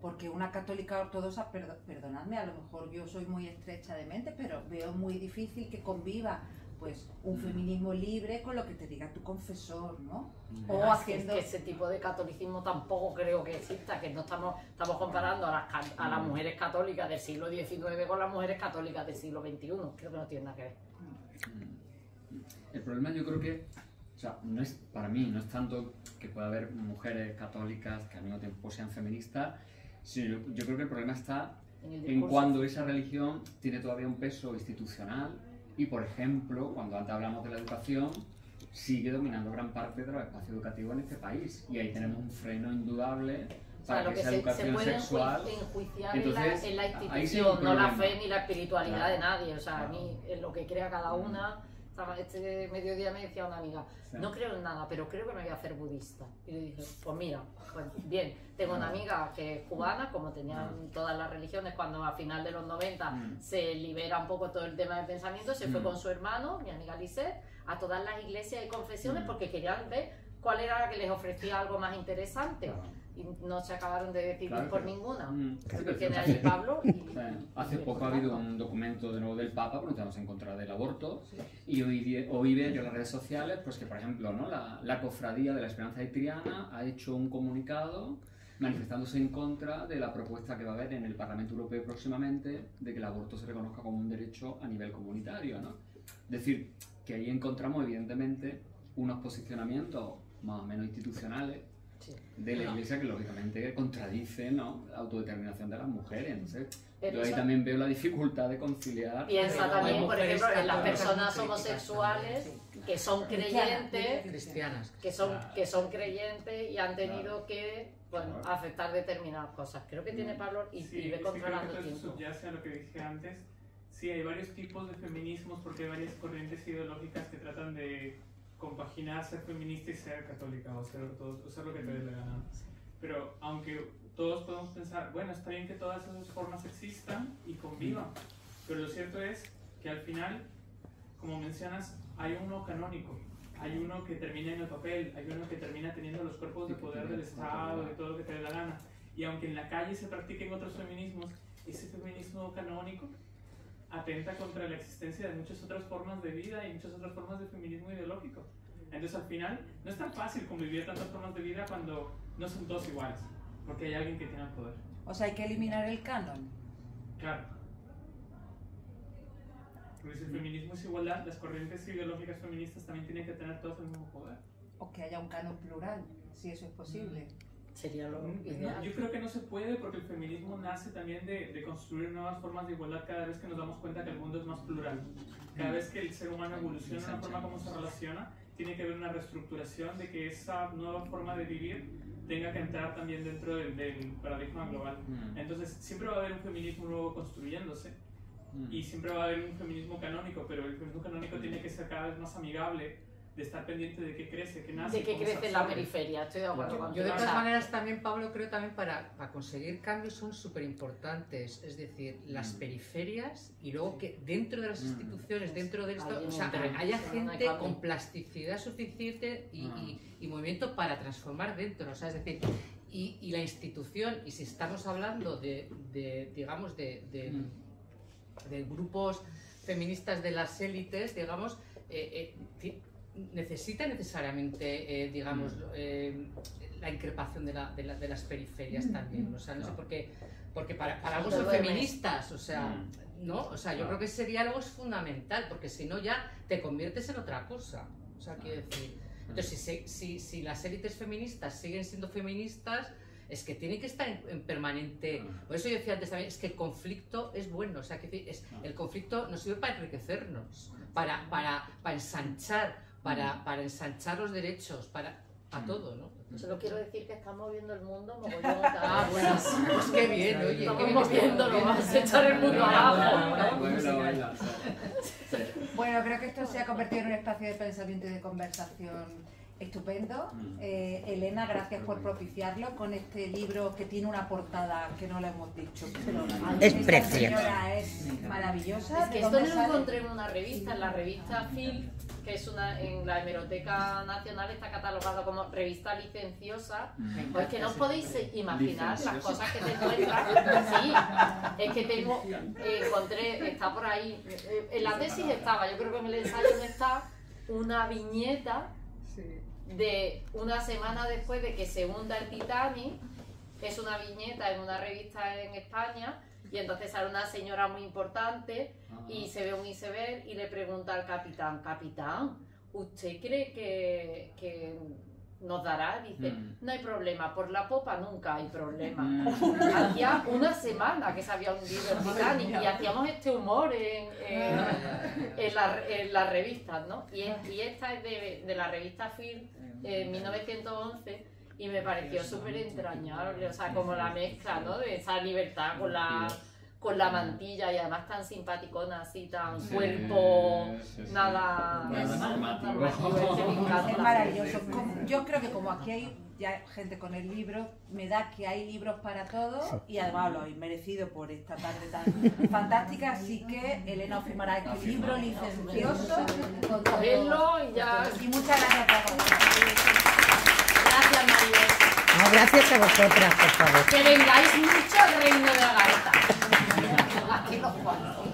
Porque una católica ortodoxa, perdonadme, a lo mejor yo soy muy estrecha de mente, pero veo muy difícil que conviva pues un feminismo libre con lo que te diga tu confesor, ¿no? O haciendo... Es que ese tipo de catolicismo tampoco creo que exista, que no estamos comparando a las mujeres católicas del siglo XIX con las mujeres católicas del siglo XXI, creo que no tiene nada que ver. El problema yo creo que, o sea, no es, para mí no es tanto que pueda haber mujeres católicas que al mismo tiempo sean feministas, sino yo creo que el problema está en cuando esa religión tiene todavía un peso institucional y, por ejemplo, cuando antes hablamos de la educación, sigue dominando gran parte de los espacios educativos en este país y ahí tenemos un freno indudable para que esa educación sexual... enjuiciar en la institución, no la fe ni la espiritualidad de nadie, o sea, a mí en lo que crea cada una... Este mediodía me decía una amiga, no creo en nada, pero creo que me voy a hacer budista. Y le dije, pues mira, pues bien, tengo una amiga que es cubana, como tenían todas las religiones, cuando a final de los 90 se libera un poco todo el tema del pensamiento, se fue con su hermano, mi amiga Lisette, a todas las iglesias y confesiones porque querían ver cuál era la que les ofrecía algo más interesante. Y no se acabaron de decidir por ninguna. Tiene allí Pablo hace poco ha habido un documento de nuevo del Papa pronunciándose en contra del aborto y hoy veo yo en las redes sociales pues que, por ejemplo, ¿no? la cofradía de la Esperanza Haitiana ha hecho un comunicado manifestándose en contra de la propuesta que va a haber en el Parlamento Europeo próximamente de que el aborto se reconozca como un derecho a nivel comunitario, ¿no? Es decir, que ahí encontramos evidentemente unos posicionamientos más o menos institucionales de la Iglesia que lógicamente contradicen, ¿no?, la autodeterminación de las mujeres. Entonces, yo ahí también veo la dificultad de conciliar. Piensa también, por ejemplo, en las personas homosexuales que son creyentes, cristianas, que son creyentes y han tenido que aceptar determinadas cosas. Creo que tiene Pablo y ve controlando el tiempo. Ya sea lo que dije antes, sí hay varios tipos de feminismos porque hay varias corrientes ideológicas que tratan de compaginar ser feminista y ser católica o ser ortodoxa, o ser lo que te dé la gana. Pero aunque todos podemos pensar, bueno, está bien que todas esas formas existan y convivan, pero lo cierto es que al final, como mencionas, hay uno canónico, hay uno que termina en el papel, hay uno que termina teniendo los cuerpos de poder del Estado, de todo lo que te dé la gana. Y aunque en la calle se practiquen otros feminismos, ese feminismo canónico atenta contra la existencia de muchas otras formas de vida y muchas otras formas de feminismo ideológico. Entonces al final no es tan fácil convivir tantas formas de vida cuando no son todos iguales, porque hay alguien que tiene el poder. O sea, hay que eliminar el canon. Claro. Porque si el feminismo es igualdad, las corrientes ideológicas feministas también tienen que tener todos el mismo poder. O que haya un canon plural, si eso es posible. Sería lo ideal. Yo creo que no se puede porque el feminismo nace también de construir nuevas formas de igualdad cada vez que nos damos cuenta que el mundo es más plural. Cada vez que el ser humano evoluciona en la forma como se relaciona, tiene que haber una reestructuración de que esa nueva forma de vivir tenga que entrar también dentro del paradigma global. Entonces siempre va a haber un feminismo nuevo construyéndose y siempre va a haber un feminismo canónico, pero el feminismo canónico tiene que ser cada vez más amigable, de estar pendiente de qué crece, qué nace. De qué crece en la periferia, estoy de acuerdo contigo. Yo de todas maneras también, Pablo, creo también para conseguir cambios son súper importantes, es decir, las periferias y luego que dentro de las instituciones, dentro de esto, o sea, haya gente con plasticidad suficiente y movimiento para transformar dentro, o sea, es decir, y la institución, y si estamos hablando digamos, de grupos feministas de las élites, digamos, necesita necesariamente, digamos, la increpación de las periferias también, o sea, no sé por qué, porque para algo son feministas, o sea, ¿no? O sea, yo creo que ese diálogo es fundamental, porque si no ya te conviertes en otra cosa, o sea, quiero decir, entonces si las élites feministas siguen siendo feministas, es que tienen que estar en permanente, por eso yo decía antes también, es que el conflicto es bueno, o sea, que el conflicto nos sirve para enriquecernos, para ensanchar, para ensanchar los derechos, para todo, ¿no? Solo quiero decir que estamos moviendo el mundo mogollón. Ah, bueno, pues qué bien, oye. Estamos moviéndolo, vas a echar el mundo abajo, ¿no? Bueno, creo que esto se ha convertido en un espacio de pensamiento y de conversación estupendo. Elena, gracias por propiciarlo con este libro que tiene una portada que no lo hemos dicho, pero es preciosa. Señora es maravillosa. Es que esto lo encontré en una revista, en la revista Phil, que es en la Hemeroteca Nacional está catalogado como revista licenciosa. Pues que no os podéis imaginar las cosas que te encuentras. Sí, es que encontré, está por ahí, en la tesis estaba, yo creo que en el ensayo no está, una viñeta de una semana después de que se hunda el Titanic. Es una viñeta en una revista en España, y entonces sale una señora muy importante y se ve un iceberg y le pregunta al capitán: capitán, ¿usted cree que nos dará? Dice, no hay problema, por la popa nunca hay problema. Hacía una semana que se había hundido el Titanic y hacíamos este humor en las revistas, ¿no? Y esta es de la revista Phil, en 1911, y me pareció súper entrañable, o sea, como la mezcla, ¿no? De esa libertad con la mantilla, y además tan simpaticona, así, tan cuerpo, nada es maravilloso. Yo creo que como aquí hay ya gente con el libro, me da que hay libros para todos, y además lo habéis merecido por esta tarde tan fantástica, así que Elena os firmará este libro licencioso con todo. Y ya. Y muchas gracias a todos. Gracias, Maribel. No, gracias a vosotras, por favor. Que vengáis mucho al Reino de Agartha. Aquí los cuatro.